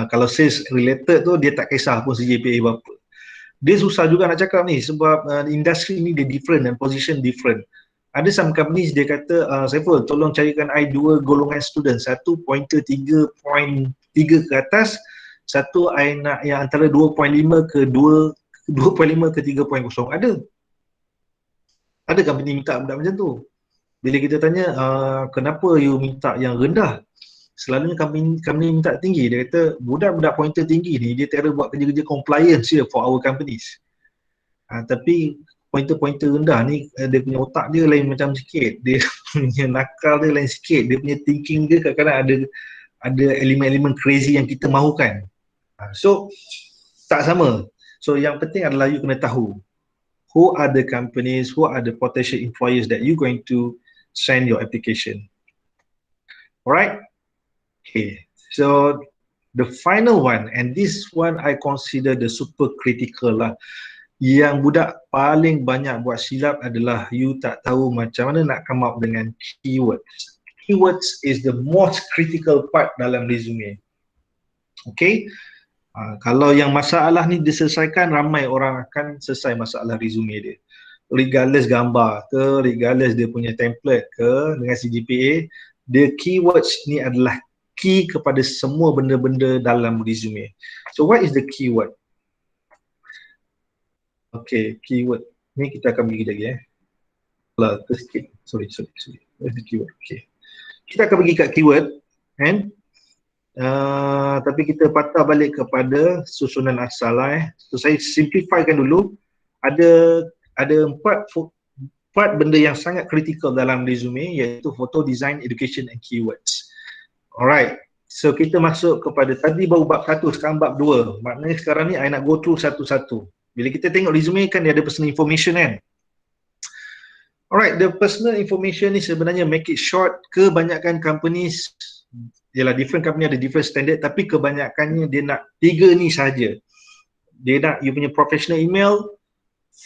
Kalau sales related tu, dia tak kisah pun CGPA berapa. Dia susah juga nak cakap ni sebab industri ni dia different dan position different. Ada some companies dia kata, Saiful tolong carikan I 2 golongan student, satu pointer 3.3 ke atas, satu I nak yang antara 2.5 ke 2.5 ke 3.0. Ada company minta budak macam tu. Bila kita tanya, kenapa you minta yang rendah? Selalunya company minta tinggi. Dia kata, budak-budak pointer tinggi ni, dia terus buat kerja-kerja compliance je for our companies. Tapi pointer-pointer rendah ni, dia punya otak dia lain macam sikit. Dia punya nakal dia lain sikit. Dia punya thinking dia kadang-kadang ada elemen-elemen crazy yang kita mahukan. So, tak sama. So, yang penting adalah you kena tahu who are the companies, who are the potential employers that you going to send your application. Alright? Okay, so the final one, and this one I consider the super critical lah. Yang budak paling banyak buat silap adalah you tak tahu macam mana nak come up dengan keywords. Keywords is the most critical part dalam resume. Okay, kalau yang masalah ni diselesaikan, ramai orang akan selesai masalah resume dia. Regardless gambar ke, regardless dia punya template ke, dengan CGPA, the keywords ni adalah key kepada semua benda-benda dalam resume. So what is the keyword? Okay, keyword. Ni kita akan pergi lagi lah, skip. Sorry. Where's the keyword? Okay. Kita akan pergi kat keyword, kan? Tapi kita patah balik kepada susunan asal lah. So saya simplifykan dulu. Ada empat benda yang sangat kritikal dalam resume, iaitu photo, design, education and keywords. Alright, so kita masuk kepada tadi baru bab 1, sekarang bab 2. Maknanya sekarang ni I nak go through satu-satu. Bila kita tengok resume kan dia ada personal information kan. Alright, the personal information ni sebenarnya make it short. Kebanyakan companies, yalah different company ada different standard, tapi kebanyakannya dia nak 3 ni saja. Dia nak you punya professional email,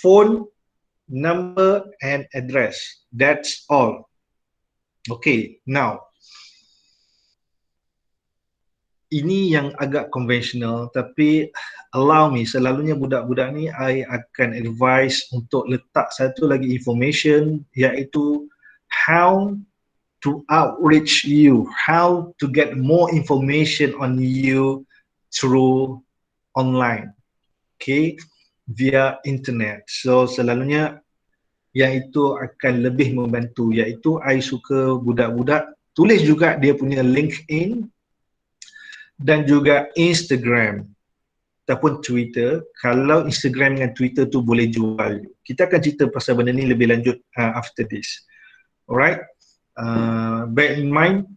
phone, number and address. That's all. Okay, now ini yang agak konvensional, tapi allow me, selalunya budak-budak ni I akan advise untuk letak satu lagi information, iaitu how to outreach you, how to get more information on you through online, okay, via internet. So selalunya yang itu akan lebih membantu, iaitu I suka budak-budak tulis juga dia punya LinkedIn dan juga Instagram ataupun Twitter. Kalau Instagram dengan Twitter tu boleh jual. Kita akan cerita pasal benda ni lebih lanjut after this. Alright, bear in mind,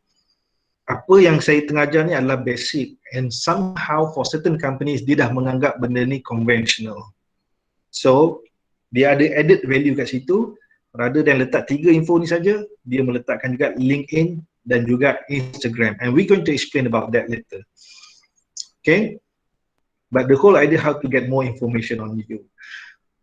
apa yang saya tengah ajar ni adalah basic, and somehow for certain companies dia dah menganggap benda ni conventional. So dia ada added value kat situ. Rather than letak 3 info ni saja, dia meletakkan juga LinkedIn dan juga Instagram, and we're going to explain about that later. Okay, but the whole idea how to get more information on you.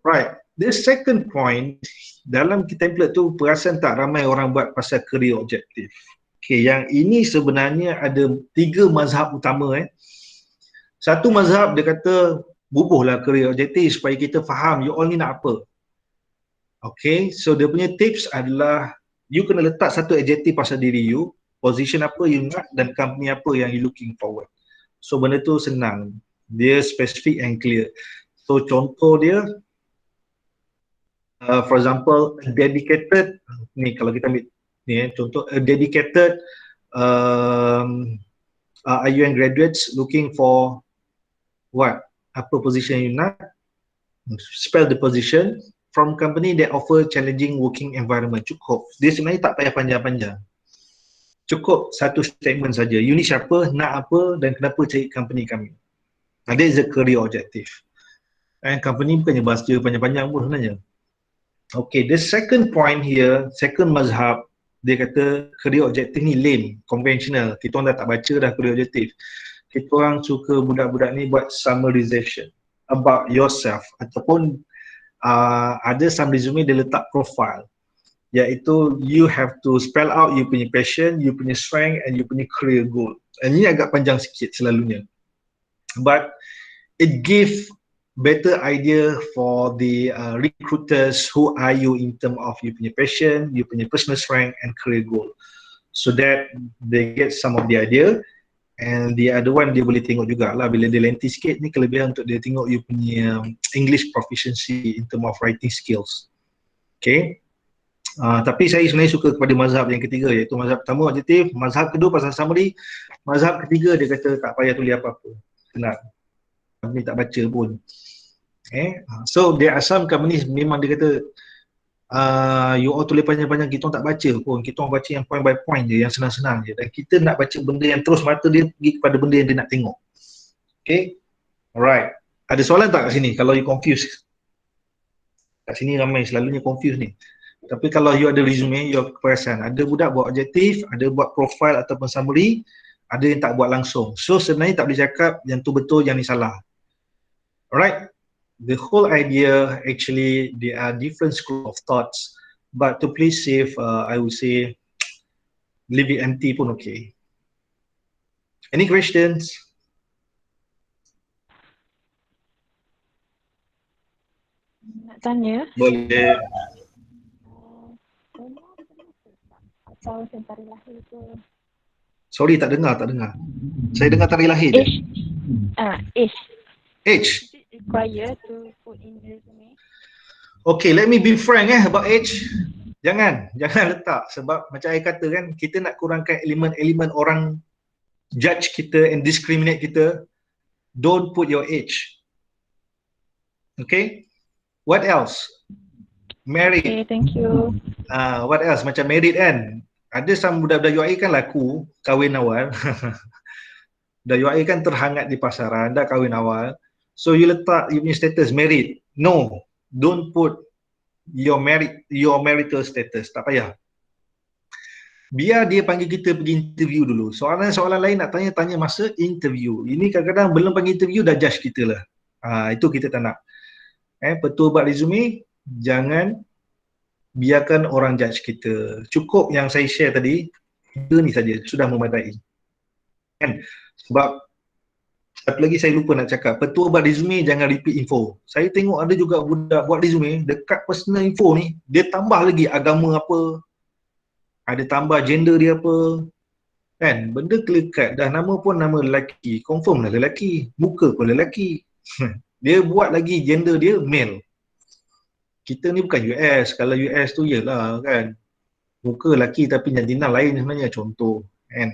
Right, the second point dalam template tu, perasan tak ramai orang buat pasal career objective. Okay, yang ini sebenarnya ada 3 mazhab utama. Satu mazhab dia kata bubuhlah career objective supaya kita faham you all ni nak apa. Okay, so dia punya tips adalah you kena letak satu adjective pasal diri you, position apa you nak dan company apa yang you looking forward. So benda tu senang, dia specific and clear. So contoh dia, for example, dedicated, ni kalau kita ambil ni contoh, dedicated IUM graduates looking for what? Apa position you nak? Spell the position. From company that offer challenging working environment. Cukup. Dia sebenarnya tak payah panjang-panjang. Cukup satu statement saja. You ni siapa, nak apa dan kenapa cari company kami. That is a career objective. And company bukannya bahasa panjang-panjang pun sebenarnya. Okay, the second point here, second mazhab, dia kata career objective ni lame, conventional. Kita orang dah tak baca dah career objective. Kita orang suka budak-budak ni buat summarization about yourself, ataupun ada some resume dia letak profile, iaitu you have to spell out you punya passion, you punya strength and you punya career goal. And ini agak panjang sikit selalunya, but it give better idea for the recruiters, who are you in term of you punya passion, you punya personal strength and career goal, so that they get some of the idea. And the other one dia boleh tengok jugalah, bila dia lengthy sikit ni kelebihan untuk dia tengok you punya English proficiency in term of writing skills. Okay, tapi saya sebenarnya suka kepada mazhab yang ketiga, iaitu mazhab pertama objektif, mazhab kedua pasal summary, mazhab ketiga dia kata tak payah tulis apa-apa, senang, kami tak baca pun. So there are some companies memang dia kata you all tulis panjang-panjang, kita orang tak baca pun, kita orang baca yang point by point je, yang senang-senang je, dan kita nak baca benda yang terus mata dia pergi kepada benda yang dia nak tengok. Okay, alright, ada soalan tak kat sini kalau you confused? Kat sini ramai selalunya confused ni. Tapi kalau you ada resume, you perasan ada budak buat objektif, ada buat profile ataupun summary, ada yang tak buat langsung. So sebenarnya tak boleh cakap yang tu betul, yang ni salah. Alright, the whole idea actually there are different school of thoughts, but to play safe, I would say leave it empty pun okay. Any questions? Nak tanya, Boleh. asal tentara lahir ke? Sorry, tak dengar. Saya dengar tarikh lahir je. Age. Age. Is it required to put in the resume? Okay, let me be frank about age. Jangan letak, sebab macam saya kata kan, kita nak kurangkan elemen-elemen orang judge kita and discriminate kita. Don't put your age. Okay? What else? Married. Okay, thank you. What else? Macam married kan, ada some budak-budak UIA kan laku kahwin awal. Budak UIA kan terhangat di pasaran, dah kahwin awal. So you letak you punya status married. No, don't put your marital status. Tak payah. Biar dia panggil kita pergi interview dulu. Soalan-soalan lain nak tanya masa interview. Ini kadang-kadang belum panggil interview dah judge kita lah. Itu kita tak nak. Betul buat resume, jangan biarkan orang judge kita. Cukup yang saya share tadi, itu ni saja sudah memadai. Kan? Sebab satu lagi saya lupa nak cakap, petua buat resume jangan repeat info. Saya tengok ada juga budak buat resume, dekat personal info ni, dia tambah lagi agama apa, ada tambah gender dia apa, kan? Benda clear cut, dah nama pun nama lelaki, confirm lah lelaki, muka pun lelaki. Dia buat lagi gender dia male. Kita ni bukan US, kalau US tu yelah kan, muka lelaki tapi jantina lain sebenarnya, contoh kan.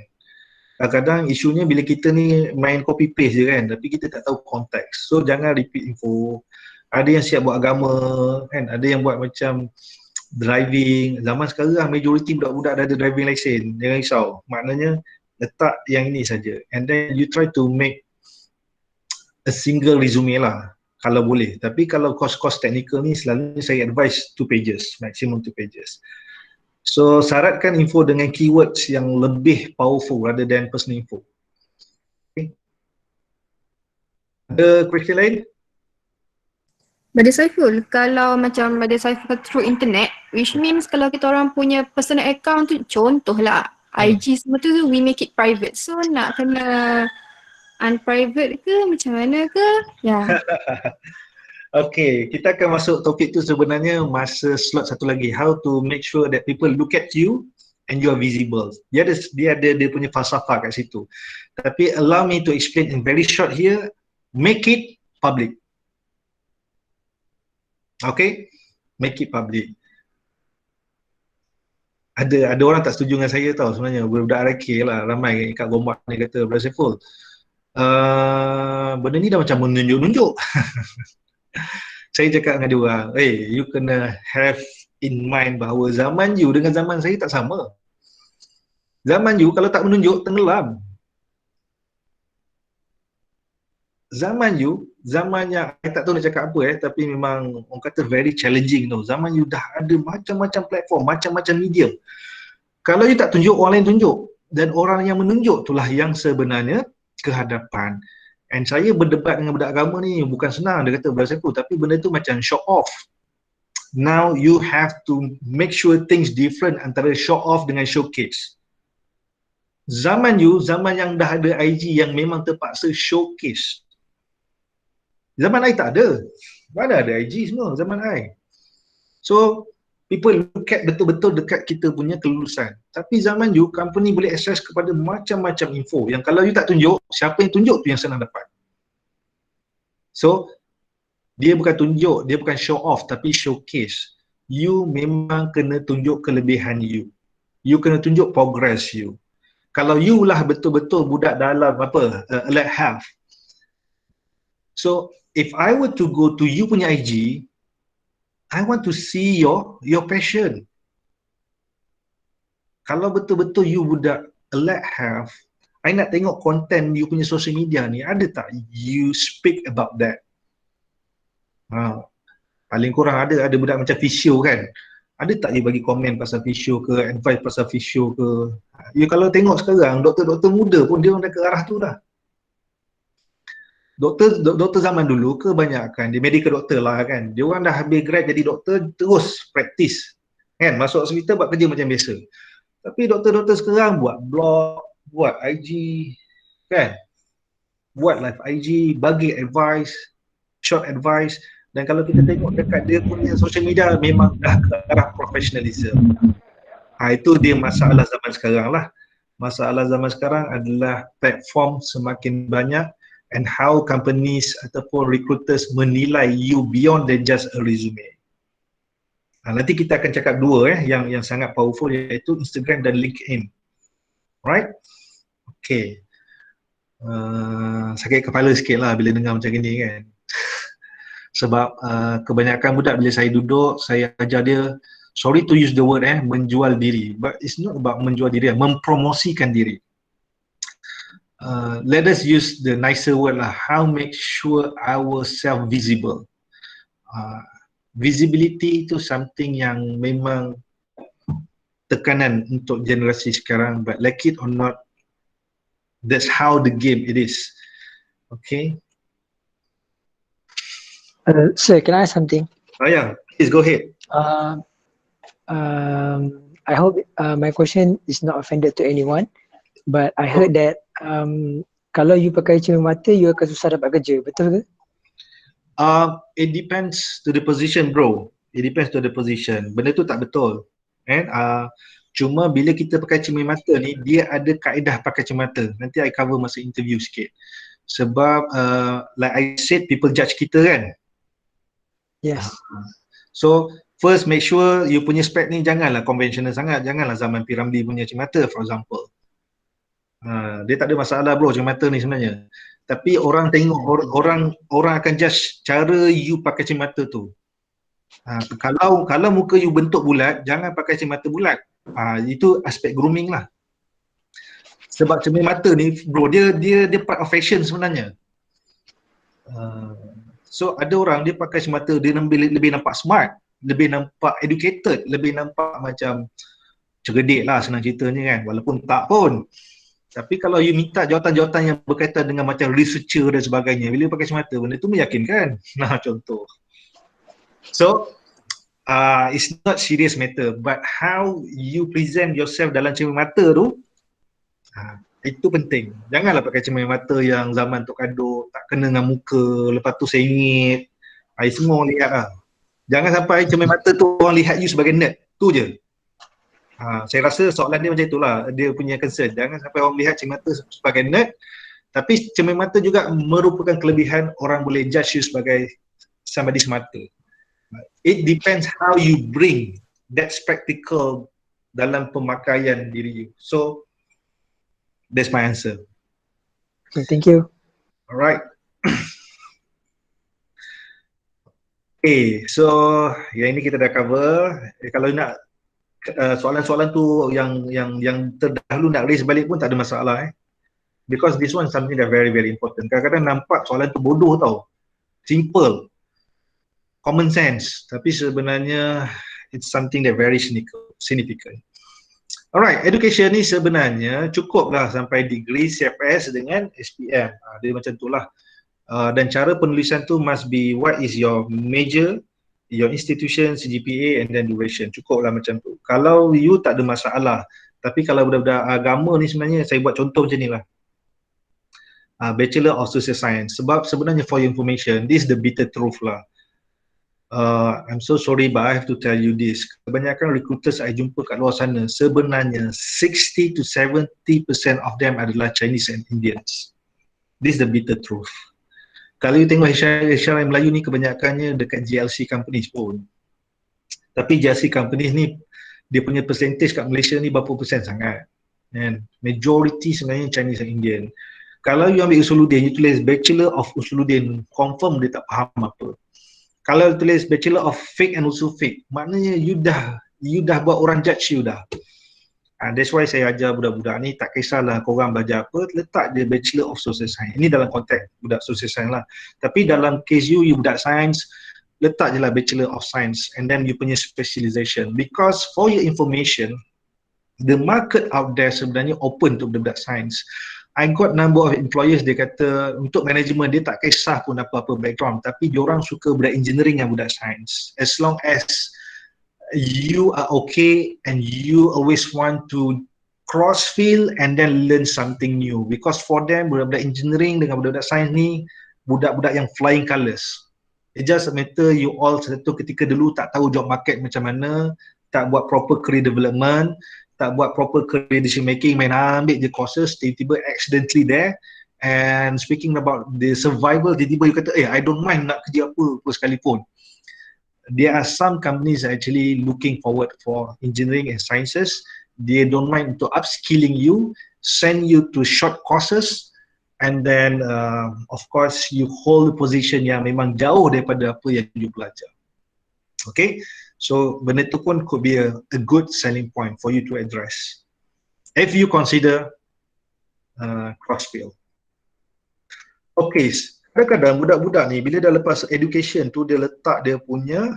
Kadang-kadang isunya bila kita ni main copy paste je kan, tapi kita tak tahu konteks. So jangan repeat info. Ada yang siap buat agama kan, ada yang buat macam driving. Zaman sekarang majoriti budak-budak dah ada driving license. Jangan risau. Maknanya letak yang ini saja. And then you try to make a single resume lah kalau boleh. Tapi kalau course-course technical ni selalunya saya advise 2 pages, maximum 2 pages. So syaratkan info dengan keywords yang lebih powerful rather than personal info. Okay. Ada question lain? Pada Saiful, kalau macam pada Saiful through internet, which means kalau kita orang punya personal account tu, contohlah IG semua tu we make it private. So nak kena unprivate ke macam mana ke? Ya. Okay, kita akan masuk topik tu sebenarnya masa slot satu lagi. How to make sure that people look at you and you are visible. Dia ada dia punya falsafah kat situ. Tapi allow me to explain in very short here. Make it public. Okay, make it public. Ada orang tak setuju dengan saya tau sebenarnya. Budak RK lah, ramai kat Gombak ni kata, Brother Saiful, benda ni dah macam menunjuk-nunjuk. Saya cakap dengan dia orang, you kena have in mind bahawa zaman you dengan zaman saya tak sama. Zaman you kalau tak menunjuk, tenggelam. Zaman you zaman yang I tak tahu nak cakap apa tapi memang orang kata very challenging tau. Zaman you dah ada macam-macam platform, macam-macam medium. Kalau you tak tunjuk, orang lain tunjuk. Dan orang yang menunjuk itulah yang sebenarnya kehadapan. And saya berdebat dengan budak agama ni bukan senang, dia kata belas aku, tapi benda tu macam show off. Now you have to make sure things different antara show off dengan showcase. Zaman you, zaman yang dah ada IG yang memang terpaksa showcase. Zaman I tak ada. Mana ada IG semua zaman I. So, people look at betul-betul dekat kita punya kelulusan. Tapi zaman you, company boleh akses kepada macam-macam info yang kalau you tak tunjuk, siapa yang tunjuk tu yang senang dapat. So, dia bukan tunjuk, dia bukan show off tapi showcase. You memang kena tunjuk kelebihan you. You kena tunjuk progress you. Kalau you lah betul-betul budak dalam allied health. So, if I were to go to you punya IG, I want to see your passion. Kalau betul-betul you budak allied health, I nak tengok konten you punya social media ni, ada tak you speak about that? Paling kurang ada budak macam physio kan. Ada tak you bagi komen pasal physio ke, advice pasal physio ke? You kalau tengok sekarang, doktor-doktor muda pun dia dah ke arah tu dah. Doktor zaman dulu kebanyakan, dia medical doktor lah kan. Dia orang dah habis grad jadi doktor, terus praktis. Kan, masuk hospital buat kerja macam biasa. Tapi doktor-doktor sekarang buat blog, buat IG, kan? Buat live IG, bagi advice, short advice. Dan kalau kita tengok dekat dia punya social media memang dah ke arah professionalism. Itu dia masalah zaman sekarang lah. Masalah zaman sekarang adalah platform semakin banyak and how companies ataupun recruiters menilai you beyond than just a resume. Nanti kita akan cakap dua yang sangat powerful, iaitu Instagram dan LinkedIn. Alright? Okay. Sakit kepala sikit lah bila dengar macam ni kan. Sebab kebanyakan budak bila saya duduk, saya ajar dia, sorry to use the word menjual diri, but it's not about menjual diri, mempromosikan diri. Let us use the nicer word lah, how make sure ourselves visible. Visibility itu something yang memang tekanan untuk generasi sekarang, but like it or not, that's how the game it is. Okay. Sir, can I ask something? Yeah, please go ahead. I hope my question is not offended to anyone, but I heard that kalau you pakai cermin-mata, you akan susah dapat kerja, betul ke? It depends to the position, bro. It depends to the position. Benda tu tak betul. Cuma bila kita pakai cermin-mata ni, dia ada kaedah pakai cermin-mata. Nanti I cover masa interview sikit. Sebab like I said, people judge kita kan. Yes. So first make sure you punya spec ni janganlah konvensional sangat, janganlah zaman P. Ramlee punya cermin-mata for example. Dia tak ada masalah bro cermin-mata ni sebenarnya. Tapi orang tengok, orang akan judge cara you pakai cermin-mata tu. Kalau muka you bentuk bulat, jangan pakai cermin-mata bulat. Itu aspek grooming lah. Sebab cermin-mata ni bro, dia part of fashion sebenarnya. So ada orang dia pakai cermin-mata, dia lebih nampak smart, lebih nampak educated, lebih nampak macam cerdik lah senang ceritanya kan, walaupun tak pun. Tapi kalau you minta jawatan-jawatan yang berkaitan dengan macam researcher dan sebagainya, bila pakai cermin-mata, benda tu meyakinkan. Nah contoh. So it's not serious matter, but how you present yourself dalam cermin-mata tu, itu penting. Janganlah pakai cermin-mata yang zaman Tok Kadok, tak kena dengan muka, lepas tu sengit. Semua orang lihat lah. Jangan sampai cermin-mata tu orang lihat you sebagai nerd. Tu je. Saya rasa soalan dia macam itulah, dia punya concern. Jangan sampai orang lihat cermin-mata sebagai nerd, tapi cermin-mata juga merupakan kelebihan, orang boleh judge you sebagai somebody semata. It depends how you bring that spectacle dalam pemakaian diri you. So that's my answer. Okay, thank you. Alright. Okay, so yang ini kita dah cover. Kalau nak soalan-soalan tu yang terdahulu nak raise balik pun tak ada masalah because this one something that very very important. Kadang-kadang nampak soalan tu bodoh tau, simple, common sense, tapi sebenarnya it's something that very significant. Alright, education ni sebenarnya cukuplah sampai degree CFS dengan SPM. Dia macam itulah. Dan cara penulisan tu must be what is your major, your institution, CGPA and then duration. Cukuplah macam tu. Kalau you tak ada masalah. Tapi kalau budak-budak agama ni sebenarnya saya buat contoh macam ni lah. Bachelor of Social Science. Sebab sebenarnya for your information, this is the bitter truth lah. I'm so sorry but I have to tell you this. Kebanyakan recruiters saya jumpa kat luar sana, sebenarnya 60 to 70% of them adalah Chinese and Indians. This is the bitter truth. Kalau you tengok HR Melayu ni kebanyakannya dekat GLC companies pun. Tapi GLC companies ni dia punya percentage kat Malaysia ni berapa persen sangat. And majority sebenarnya Chinese and Indian. Kalau you ambil Usuluddin, you tulis Bachelor of Usuluddin, confirm dia tak faham apa. Kalau you tulis Bachelor of Fiqh and Usul Fiqh, maknanya you dah buat orang judge you dah. That's why saya ajar budak-budak ni, tak kisahlah korang belajar apa, letak je Bachelor of Social Science. Ini dalam konteks budak Social Science lah. Tapi dalam case you budak Science, letak je lah Bachelor of Science and then you punya specialization. Because for your information, the market out there sebenarnya open untuk budak Science. I got number of employers, dia kata untuk management dia tak kisah pun apa-apa background, tapi diorang suka budak engineering yang budak science. As long as you are okay and you always want to cross field and then learn something new. Because for them, budak-budak engineering dengan budak-budak science ni budak-budak yang flying colours. It just a matter you all satu ketika dulu tak tahu job market macam mana, tak buat proper career development, tak buat proper career decision making, main ambil je courses, tiba-tiba accidentally there. And speaking about the survival, tiba-tiba you kata, I don't mind nak kerja apa sekalipun. There are some companies actually looking forward for engineering and sciences. They don't mind to upskilling you, send you to short courses, and then of course you hold a position yang memang jauh daripada apa yang you belajar. Okay, so benda tu pun could be a good selling point for you to address if you consider cross-field. Okay, kadang-kadang budak-budak ni bila dah lepas education tu dia letak dia punya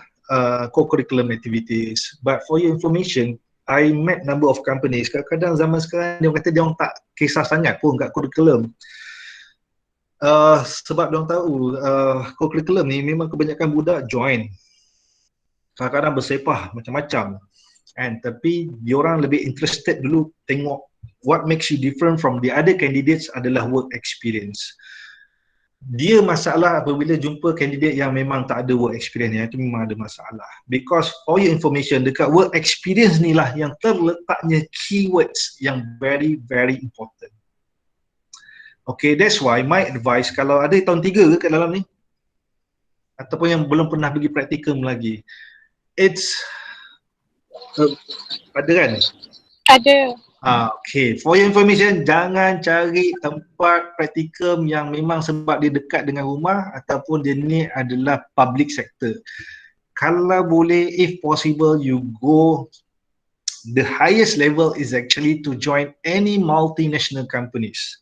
co-curriculum activities. But for your information, I met number of companies, kadang-kadang zaman sekarang dia kata dia orang tak kisah sangat pun kat curriculum. Sebab dia orang tahu co-curriculum ni memang kebanyakan budak join. Kadang-kadang bersepah macam-macam. Tapi diorang lebih interested dulu tengok what makes you different from the other candidates adalah work experience. Dia masalah apabila jumpa kandidat yang memang tak ada work experience, yang itu memang ada masalah. Because for your information, dekat work experience ni lah yang terletaknya keywords yang very very important. Okay, that's why my advice, kalau ada tahun 3 ke kat dalam ni ataupun yang belum pernah pergi praktikum lagi, it's ada kan? Ada. Okay, for your information, jangan cari tempat praktikum yang memang sebab dia dekat dengan rumah ataupun dia ni adalah public sector. Kalau boleh, if possible, you go, the highest level is actually to join any multinational companies.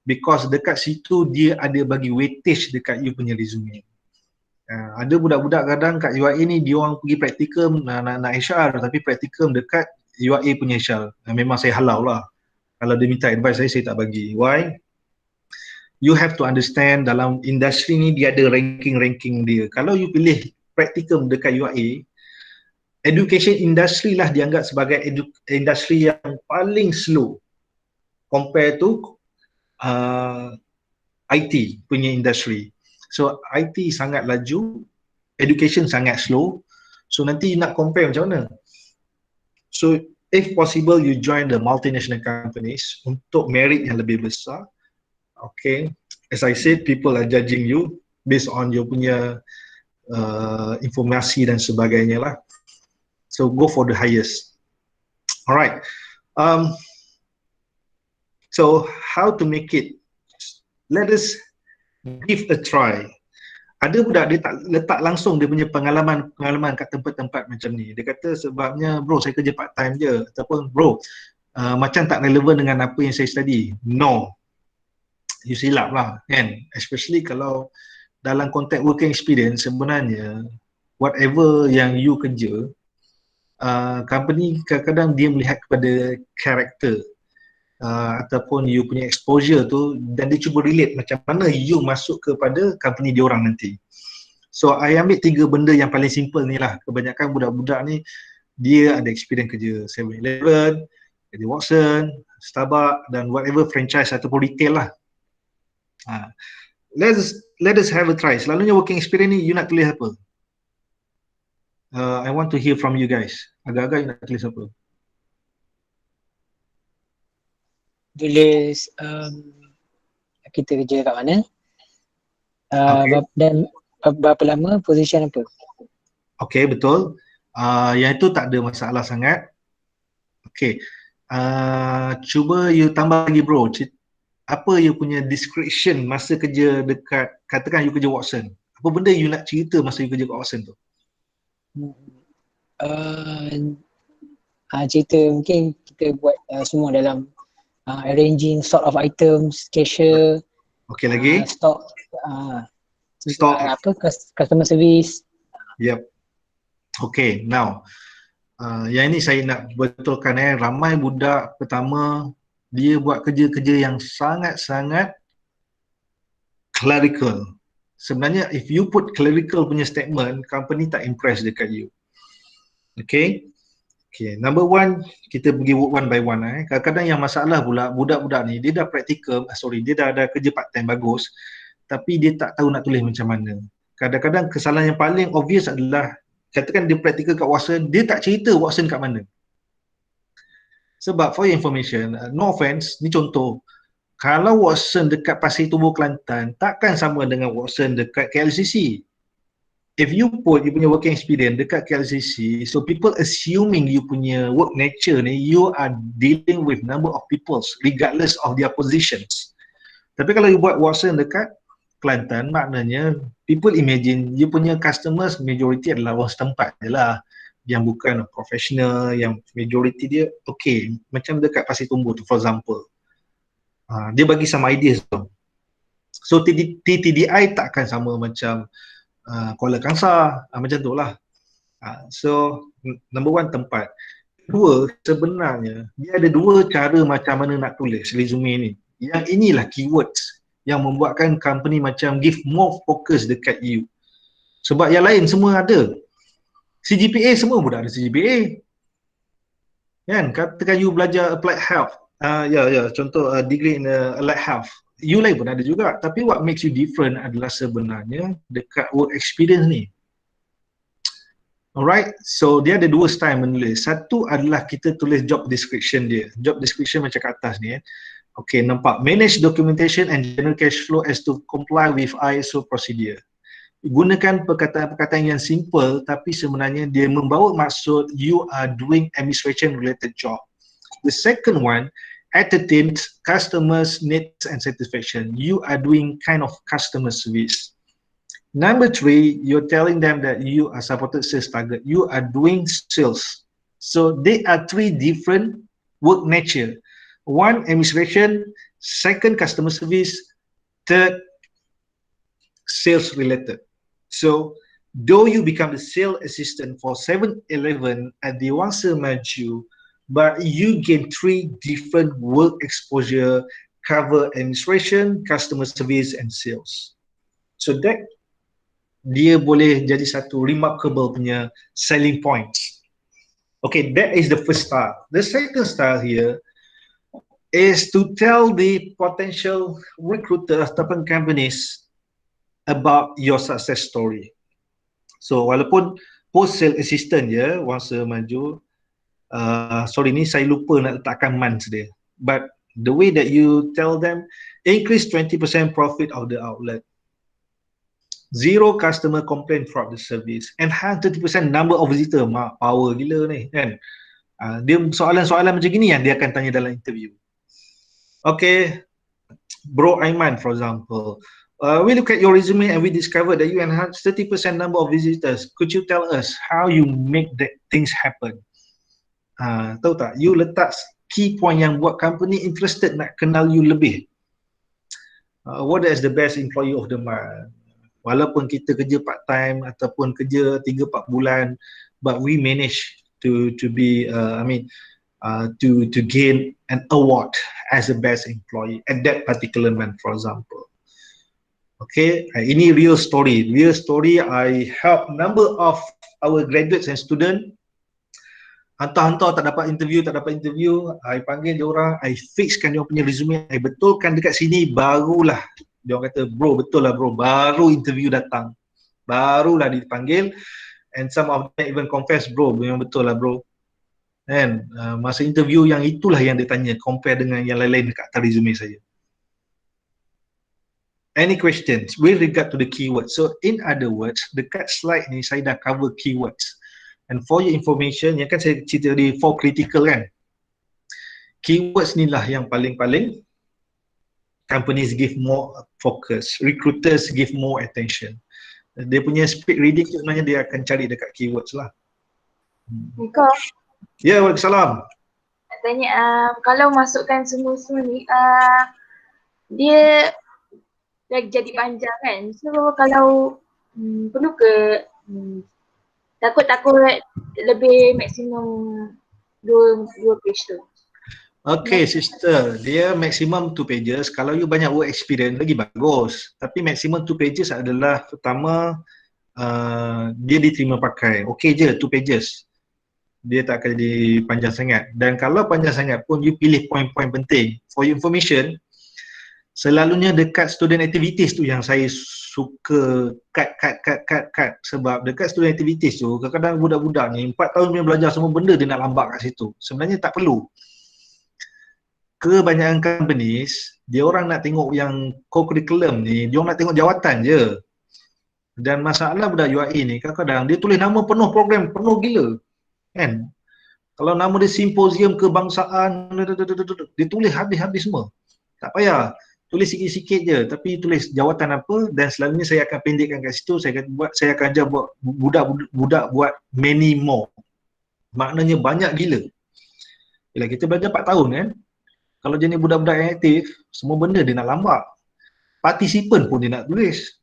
Because dekat situ dia ada bagi weightage dekat you punya resume. Ada budak-budak kadang kat UIA ni dia orang pergi praktikum nak HR tapi praktikum dekat UIA punya HR. Memang saya halau lah. Kalau dia minta advice saya tak bagi. Why? You have to understand dalam industri ni dia ada ranking-ranking dia. Kalau you pilih praktikum dekat UIA, education industry lah dianggap sebagai industri yang paling slow compare to IT punya industri. So IT sangat laju, education sangat slow. So nanti nak compare macam mana? So if possible you join the multinational companies untuk merit yang lebih besar. Okay, as I said, people are judging you based on you punya informasi dan sebagainya lah. So go for the highest. Alright. So how to make it? Let us give a try. Ada budak dia tak letak langsung dia punya pengalaman kat tempat-tempat macam ni. Dia kata sebabnya bro saya kerja part time je ataupun bro macam tak relevan dengan apa yang saya study. No. You silap lah kan. Especially kalau dalam konteks working experience sebenarnya whatever yang you kerja, company kadang-kadang dia melihat kepada karakter ataupun you punya exposure tu, dan dia cuba relate macam mana you masuk kepada company diorang nanti. So I ambil 3 benda yang paling simple ni lah. Kebanyakan budak-budak ni dia ada experience kerja 7-Eleven, kerja Watson, Starbucks dan whatever franchise ataupun retail lah. Let us have a try. Selalunya working experience ni you nak tulis apa? I want to hear from you guys. Agak-agak you nak tulis apa? Tulis kita kerja kat mana, Okay. dan berapa lama, position apa. Okay, betul. Yang itu tak ada masalah sangat. Okay. Cuba you tambah lagi bro. Apa you punya description masa kerja dekat, katakan you kerja Watson. Apa benda you nak cerita masa you kerja kat Watson tu? Cerita mungkin kita buat semua dalam arranging sort of items, cashier, Okay lagi? stock, Stock. customer service. Yep. Okay, now yang ini saya nak betulkan ramai budak pertama dia buat kerja-kerja yang sangat-sangat clerical. Sebenarnya if you put clerical punya statement, company tak impress dekat you. Okay. Okay, number one, kita pergi work one by one. Kadang-kadang yang masalah pula budak-budak ni dia dah practical, dia dah ada kerja part time bagus, tapi dia tak tahu nak tulis macam mana. Kadang-kadang kesalahan yang paling obvious adalah, katakan dia practical kat Watson, dia tak cerita Watson kat mana. Sebab for your information, no offense, ni contoh, kalau Watson dekat Pasir Tubuh Kelantan, takkan sama dengan Watson dekat KLCC. If you put you punya working experience dekat KLCC, so people assuming you punya work nature ni, you are dealing with number of people regardless of their positions. Tapi kalau you buat Watson dekat Kelantan, maknanya people imagine you punya customers majority adalah orang setempat je lah, yang bukan professional, yang majority dia okay, macam dekat Pasir Tumbuh tu for example. Dia bagi some ideas tu. So TTDI takkan sama macam Kuala Kangsar, macam tu lah. So number one tempat. Dua, sebenarnya dia ada 2 cara macam mana nak tulis resume ni. Yang inilah keywords yang membuatkan company macam give more focus dekat you. Sebab yang lain semua ada. CGPA semua pun dah ada CGPA. Kan, katakan you belajar applied health. Contoh degree in allied health. You lain pun ada juga. Tapi what makes you different adalah sebenarnya dekat work experience ni. Alright, so dia ada 2 style menulis. Satu adalah kita tulis job description dia. Job description macam kat atas ni. Okay, nampak. Manage documentation and general cash flow as to comply with ISO procedure. Gunakan perkataan-perkataan yang simple tapi sebenarnya dia membawa maksud you are doing administration related job. The second one, entertain customers' needs and satisfaction. You are doing kind of customer service. Number 3, you're telling them that you are supported sales target. You are doing sales. So they are 3 different work nature. One, administration. Second, customer service. Third, sales related. So, though you become the sales assistant for 7-Eleven at Dewangsa Maju, but you gain 3 different work exposure, cover administration, customer service and sales. So that dia boleh jadi satu remarkable punya selling points. Okay, that is the first style. The second style here is to tell the potential recruiters ataupun companies about your success story. So walaupun post sales assistant je, Dewangsa Maju, sorry ni saya lupa nak letakkan months dia. But the way that you tell them, increase 20% profit of the outlet, 0 customer complaint throughout the service, enhance 30% number of visitor. Power gila ni kan. Dia soalan-soalan macam gini yang dia akan tanya dalam interview. Okay, Bro Aiman for example, we look at your resume and we discovered that you enhance 30% number of visitors. Could you tell us how you make that things happen? Tahu tak? You letak key point yang buat company interested nak kenal you lebih. What is the best employee of the month? Walaupun kita kerja part time ataupun kerja 3-4 bulan, but we manage to be to gain an award as the best employee at that particular month, for example. Okay, ini real story. Real story, I help number of our graduates and student hantar tak dapat interview, I panggil dia orang, I fixkan dia punya resume, I betulkan dekat sini, barulah dia orang kata, bro betul lah bro, baru interview datang, barulah dipanggil, and some of them even confess, bro memang betul lah bro. And masa interview yang itulah yang dia tanya, compare dengan yang lain-lain dekat atas resume saya. Any questions with regard to the keywords? So in other words, dekat slide ni saya dah cover keywords. And for your information, yang kan saya cerita tadi 4 critical kan. Keywords ni lah yang paling-paling companies give more focus, recruiters give more attention. Dia punya speed reading sebenarnya dia akan cari dekat keywords lah. Mika, Ya, waalaikumsalam. nak tanya, kalau masukkan semua-semua ni, dia dah jadi panjang kan? So kalau perlu ke takut lebih maksimum 2 page tu? Okay sister, dia maximum 2 pages. Kalau you banyak work experience lagi bagus. Tapi maximum 2 pages adalah pertama dia diterima pakai. Okay je 2 pages. Dia tak akan jadi panjang sangat. Dan kalau panjang sangat pun you pilih poin-poin penting. For your information, selalunya dekat student activities tu yang saya suka cut. Sebab dekat student activities tu kadang-kadang budak-budak ni 4 tahun punya belajar semua benda dia nak lambat kat situ. Sebenarnya tak perlu. Kebanyakan companies, dia orang nak tengok yang co-curriculum ni, dia orang nak tengok jawatan je. Dan masalah budak UIA ni kadang-kadang dia tulis nama penuh program, penuh gila. Kan? Kalau nama dia simposium kebangsaan, dia tulis habis-habis semua. Tak payah. Tulis sikit-sikit je, tapi tulis jawatan apa, dan selalunya saya akan pendekkan kat situ. Saya akan ajar budak buat many more. Maknanya banyak gila. Bila kita belajar 4 tahun kan, kalau jenis budak-budak yang aktif, semua benda dia nak lambat. Partisipan pun dia nak tulis.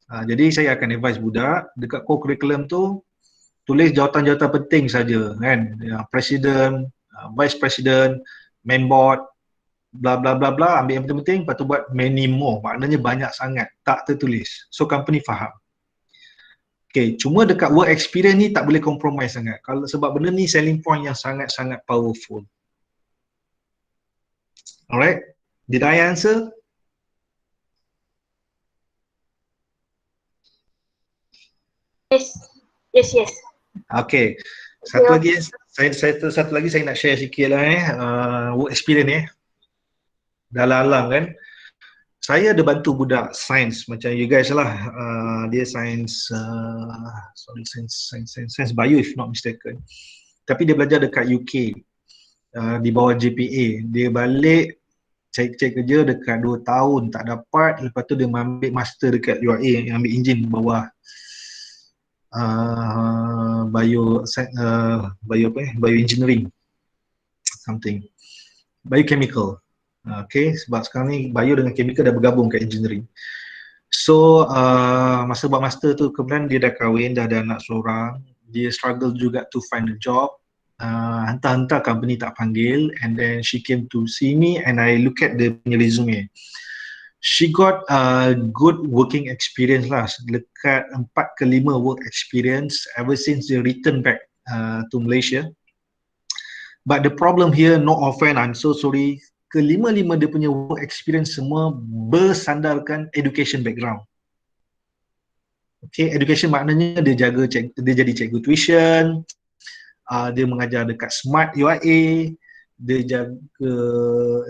Jadi saya akan advise budak dekat core curriculum tu, tulis jawatan-jawatan penting saja kan, presiden, vice president, main board, bla bla bla bla, ambil yang penting-penting, lepas tu buat many more, maknanya banyak sangat, tak tertulis. So company faham. Okay, cuma dekat work experience ni tak boleh compromise sangat. Kalau sebab benda ni selling point yang sangat-sangat powerful. Alright, did I answer? Yes. Okay, satu lagi saya nak share sikit lah work experience dalam alam kan. Saya ada bantu budak sains macam you guys lah, dia sains sains bio if not mistaken. Tapi dia belajar dekat UK di bawah JPA. Dia balik cari kerja dekat 2 tahun tak dapat, lepas tu dia ambil master dekat UIA yang ambil enjin bawah bioengineering something, biochemical. Okay, sebab sekarang ni bio dengan chemical dah bergabung kat engineering. So masa buat master tu kemudian dia dah kahwin, dah ada anak seorang. Dia struggle juga to find a job. Hantar-hantar company tak panggil, and then she came to see me and I look at the resume. She got a good working experience lah, dekat 4 ke 5 work experience ever since they return back to Malaysia. But the problem here, no offense, I'm so sorry, kelima-lima dia punya work experience semua bersandarkan education background. Okay, education maknanya dia jadi cikgu tuition, dia mengajar dekat Smart UIA, dia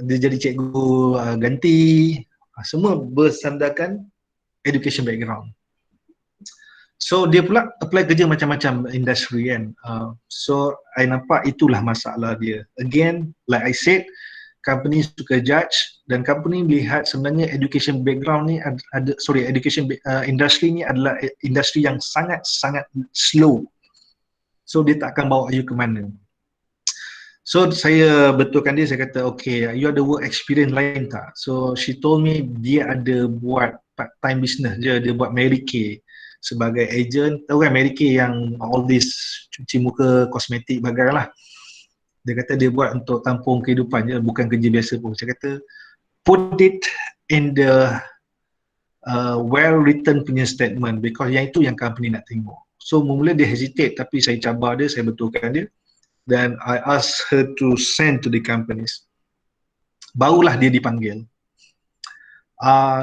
jadi cikgu ganti, semua bersandarkan education background. So dia pula apply kerja macam-macam industri kan. So I nampak itulah masalah dia. Again, like I said, company suka judge dan company melihat sebenarnya education background ni industri ni adalah industri yang sangat-sangat slow. So dia tak akan bawa you ke mana. So saya betulkan dia, saya kata okay, you ada work experience lain tak? So she told me dia ada buat part time business dia buat Mary Kay sebagai agent. Tahu kan Mary Kay yang all this cuci muka, kosmetik bagai lah. Dia kata dia buat untuk tampung kehidupan je, bukan kerja biasa pun. Saya kata put it in the well written punya statement, because yang itu yang company nak tengok. So mula dia hesitate, tapi saya cabar dia, saya betulkan dia. Then I asked her to send to the companies. Barulah dia dipanggil.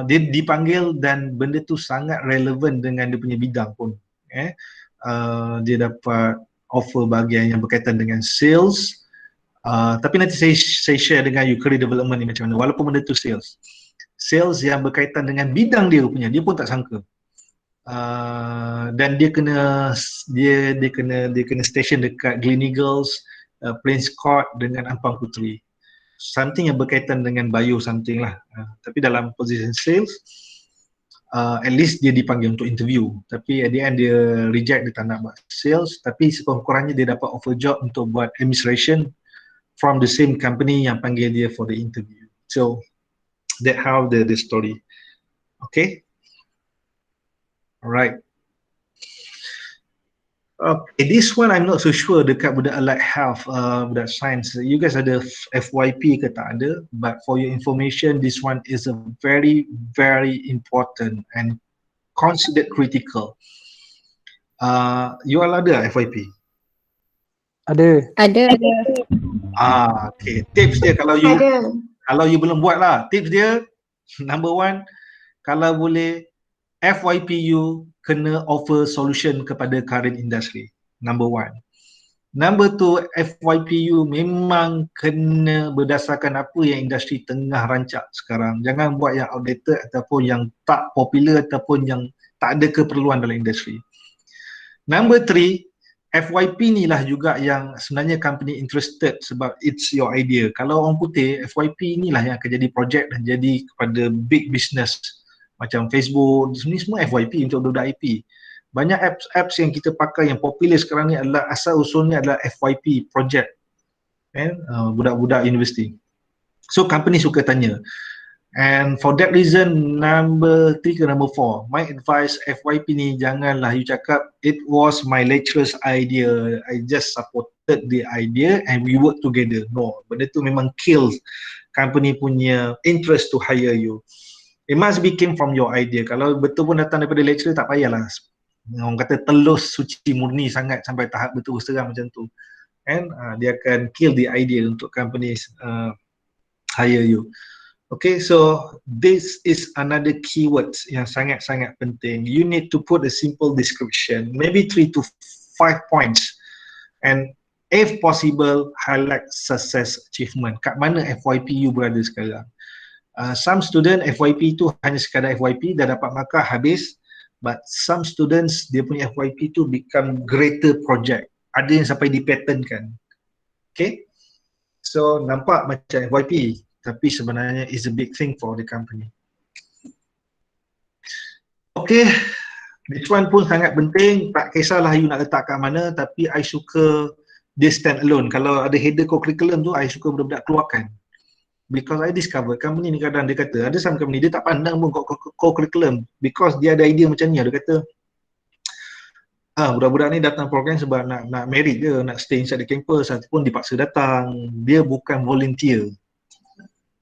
Dia dipanggil dan benda tu sangat relevan dengan dia punya bidang pun. Dia dapat offer bahagian yang berkaitan dengan sales. Tapi nanti saya share dengan you career development ni macam mana, walaupun benda tu sales. Sales yang berkaitan dengan bidang dia punya, dia pun tak sangka. Dan dia kena station dekat Gleneagles, Prince Court dengan Ampang Puteri. Something yang berkaitan dengan bio something lah. Tapi dalam position sales, at least dia dipanggil untuk interview. Tapi at the end dia reject, dia tak nak buat sales. Tapi sekurang-kurangnya dia dapat offer job untuk buat administration from the same company yang panggil dia for the interview. So that how the story. Okay. Alright. Okay, this one I'm not so sure dekat budak allied health, budak science. You guys ada FYP ke tak ada? But for your information, this one is a very, very important and considered critical. You all ada FYP? Ada. Okay. Tips dia kalau you belum buat lah. Tips dia, number one, kalau boleh FYP you kena offer solution kepada current industry. Number one. Number two, FYP you memang kena berdasarkan apa yang industri tengah rancak sekarang. Jangan buat yang outdated ataupun yang tak popular ataupun yang tak ada keperluan dalam industri. Number three, FYP ni lah juga yang sebenarnya company interested sebab it's your idea. Kalau orang putih, FYP ni lah yang akan jadi project dan jadi kepada big business macam Facebook, ni semua FYP untuk budak IP. Banyak apps yang kita pakai yang popular sekarang ni adalah asal usulnya adalah FYP project. Budak-budak universiti. So company suka tanya. And for that reason, number 3 ke number 4, my advice FYP ni janganlah you cakap it was my lecturer's idea, I just supported the idea and we work together. No, benda tu memang kills company punya interest to hire you. It must be came from your idea. Kalau betul pun datang daripada lecturer, tak payahlah. Orang kata telus suci murni sangat sampai tahap betul serang macam tu. And dia akan kill the idea untuk companies hire you. Okay, so this is another keyword yang sangat-sangat penting. You need to put a simple description, maybe 3 to 5 points. And if possible, highlight success achievement. Kat mana FYP you berada sekarang? Some student FYP tu hanya sekadar FYP, dah dapat markah habis, but some students dia punya FYP tu become greater project. Ada yang sampai dipatentkan. Okay, so nampak macam FYP, tapi sebenarnya is a big thing for the company. Okay, this one pun sangat penting, tak kisahlah you nak letak kat mana, tapi I suka dia stand alone. Kalau ada header co-curriculum tu, I suka budak-budak keluarkan. Because I discover company ni kadang dia kata, ada some company dia tak pandang pun co-curriculum because dia ada idea macam ni. Dia kata, budak-budak ni datang program sebab nak merit je, nak stay inside the campus ataupun dipaksa datang. Dia bukan volunteer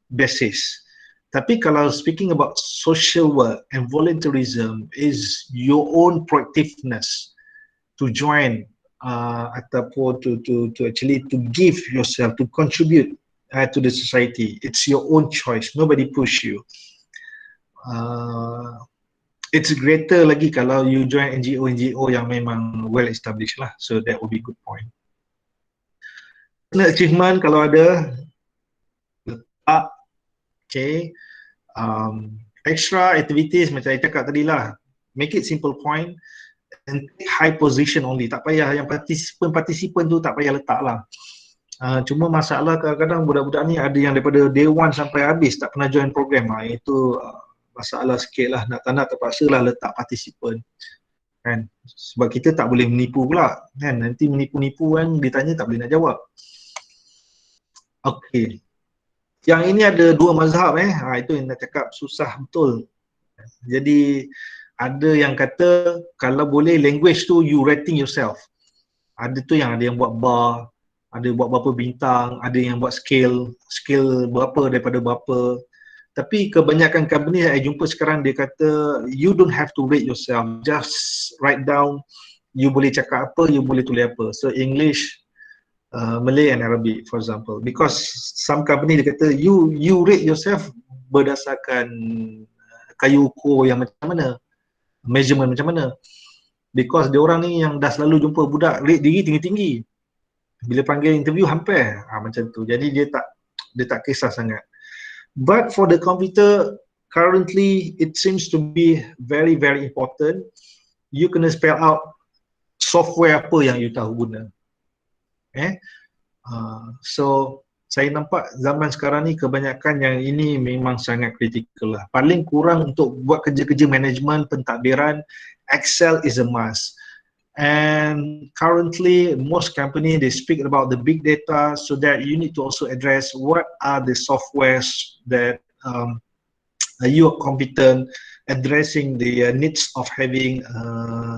basis. Tapi kalau speaking about social work and volunteerism is your own proactiveness to join ataupun to actually to give yourself, to contribute to the society. It's your own choice. Nobody push you. It's greater lagi kalau you join NGO yang memang well established lah. So that would be good point. Achievement kalau ada, letak. Okay. Extra activities macam saya cakap tadi lah. Make it simple point and take high position only. Tak payah yang partisipan tu tak payah letak lah. Cuma masalah kadang-kadang budak-budak ni ada yang daripada day 1 sampai habis tak pernah join program. Itu masalah sikit lah. Nak terpaksa lah letak partisipan kan. Sebab kita tak boleh menipu pula kan. Nanti menipu-nipu kan, ditanya tak boleh nak jawab. Okey. Yang ini ada dua mazhab itu yang nak cakap susah betul. Jadi ada yang kata kalau boleh language tu you rating yourself. Ada tu yang ada yang buat bar, ada buat berapa bintang, ada yang buat scale berapa daripada berapa. Tapi kebanyakan company yang saya jumpa sekarang dia kata you don't have to rate yourself, just write down you boleh cakap apa, you boleh tulis apa. So English, Malay and Arabic for example. Because some company dia kata you rate yourself berdasarkan kayu ukur yang macam mana, measurement macam mana. Because dia orang ni yang dah selalu jumpa budak rate diri tinggi-tinggi. Bila panggil interview hampir macam tu. Jadi dia tak kisah sangat. But for the computer currently it seems to be very very important. You kena spell out software apa yang you tahu guna. So saya nampak zaman sekarang ni kebanyakan yang ini memang sangat kritikal lah. Paling kurang untuk buat kerja-kerja management, pentadbiran, Excel is a must. And currently most company they speak about the big data, so that you need to also address what are the softwares that you are competent addressing the needs of having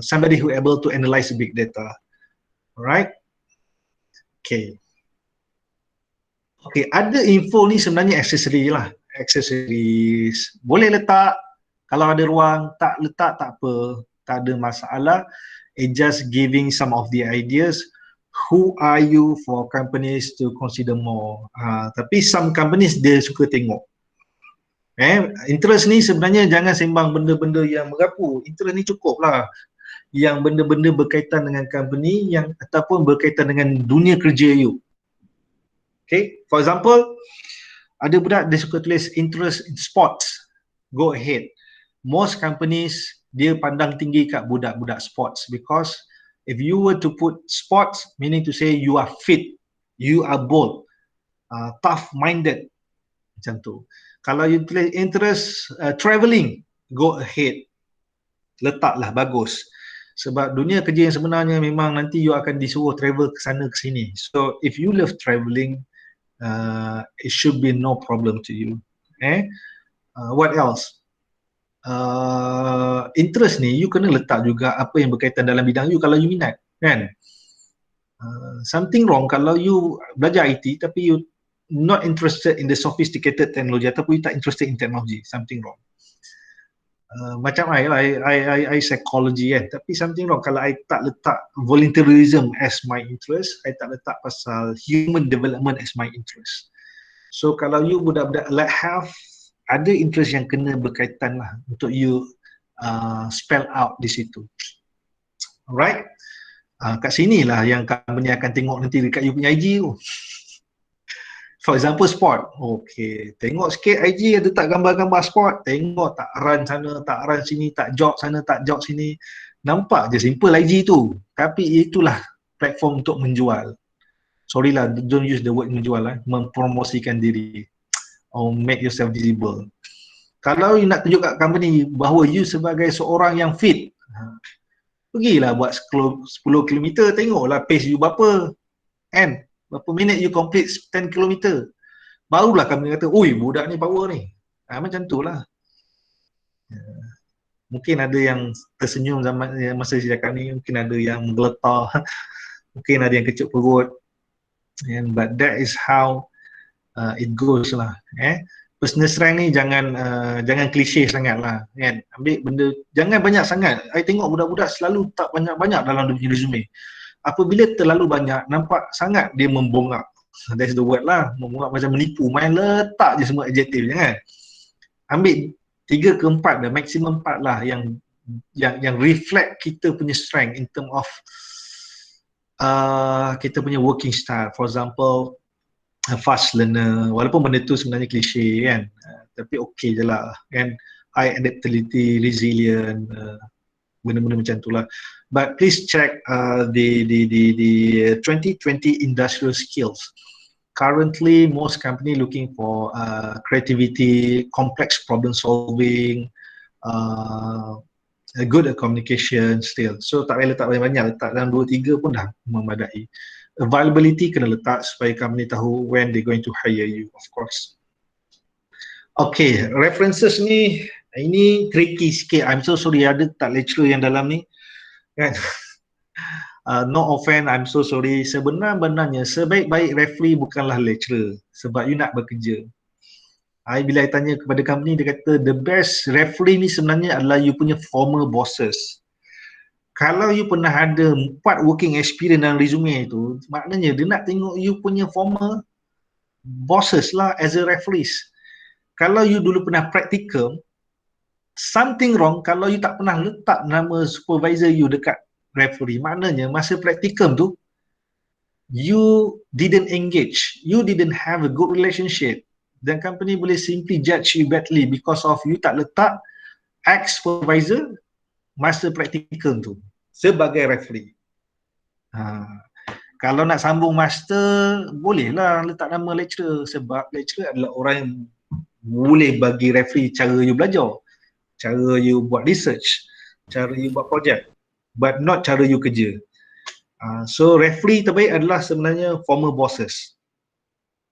somebody who able to analyze the big data. Alright? Okay. Okay, ada info ni sebenarnya aksesori lah. Accessories. Boleh letak, kalau ada ruang, tak letak tak apa, tak ada masalah. It just giving some of the ideas. Who are you for companies to consider more? Tapi some companies dia suka tengok. Interest ni sebenarnya jangan sembang benda-benda yang merapu. Interest ni cukup lah. Yang benda-benda berkaitan dengan company yang ataupun berkaitan dengan dunia kerja you. Okay, for example, ada budak dia suka tulis interest in sports. Go ahead. Most companies dia pandang tinggi kat budak-budak sports because if you were to put sports, meaning to say you are fit, you are bold, tough-minded, macam tu. Kalau you tulis interest travelling, go ahead. Letaklah, bagus. Sebab dunia kerja yang sebenarnya memang nanti you akan disuruh travel ke sana ke sini. So if you love travelling, it should be no problem to you. What else? Interest ni you kena letak juga apa yang berkaitan dalam bidang you kalau you minat, kan? Something wrong kalau you belajar IT tapi you not interested in the sophisticated technology ataupun you tak interested in technology, something wrong. Macam I psychology tapi something wrong kalau I tak letak volunteerism as my interest, I tak letak pasal human development as my interest. So kalau you budak-budak like have ada interest yang kena berkaitan lah untuk you spell out di situ. Alright? Kat sini lah yang company akan tengok nanti dekat you punya IG tu. For example sport. Okay, tengok sikit IG ada tak gambar-gambar sport, tengok tak run sana, tak run sini, tak jog sana, tak jog sini. Nampak je simple IG tu. Tapi itulah platform untuk menjual. Sorry lah, don't use the word menjual lah, mempromosikan diri. Or make yourself visible. Kalau you nak tunjuk kat company bahawa you sebagai seorang yang fit, pergilah buat 10 km, tengoklah pace you berapa, kan? Berapa minit you complete 10 km. Barulah company kata, oi budak ni power ni. Macam tu lah. Mungkin ada yang tersenyum zaman masa saya cakap ni, mungkin ada yang menggeletar, mungkin ada yang kecut perut. But that is how it goes lah. Personal strength ni jangan klise sangat lah, kan? Ambil benda, jangan banyak sangat. I tengok budak-budak selalu tak banyak-banyak dalam dia punya resume. Apabila terlalu banyak, nampak sangat dia membongak. That's the word lah, membongak macam menipu, main letak je semua adjektif, jangan. Ambil 3 ke 4 dah, maksimum 4 lah yang reflect kita punya strength in term of kita punya working style. For example, fast learner, walaupun benda tu sebenarnya klise, kan, tapi okey je lah, kan. High adaptability, resilient, benda-benda macam tu lah. But please check the 2020 industrial skills. Currently, most company looking for creativity, complex problem solving, good at communication still. So tak payah letak banyak-banyak, letak dalam 2-3 pun dah memadai. availability kena letak supaya company tahu when they going to hire you, of course. Okay, references ni ini tricky sikit. I'm so sorry ada tak lecturer yang dalam ni kan. No offense, I'm so sorry. Sebenarnya sebaik-baik referee bukanlah lecturer sebab you nak bekerja. Bila I tanya kepada company, dia kata the best referee ni sebenarnya adalah you punya former bosses. Kalau you pernah ada 4 working experience dalam resume itu, maknanya dia nak tengok you punya former bosses lah as a referees. Kalau you dulu pernah practical, something wrong kalau you tak pernah letak nama supervisor you dekat referee. Maknanya masa practicum tu you didn't engage, you didn't have a good relationship, dan company boleh simply judge you badly because of you tak letak ex-supervisor masa practicum tu sebagai referee. Kalau nak sambung master, bolehlah letak nama lecturer sebab lecturer adalah orang yang boleh bagi referee cara you belajar, cara you buat research, cara you buat projek, but not cara you kerja. So referee terbaik adalah sebenarnya former bosses.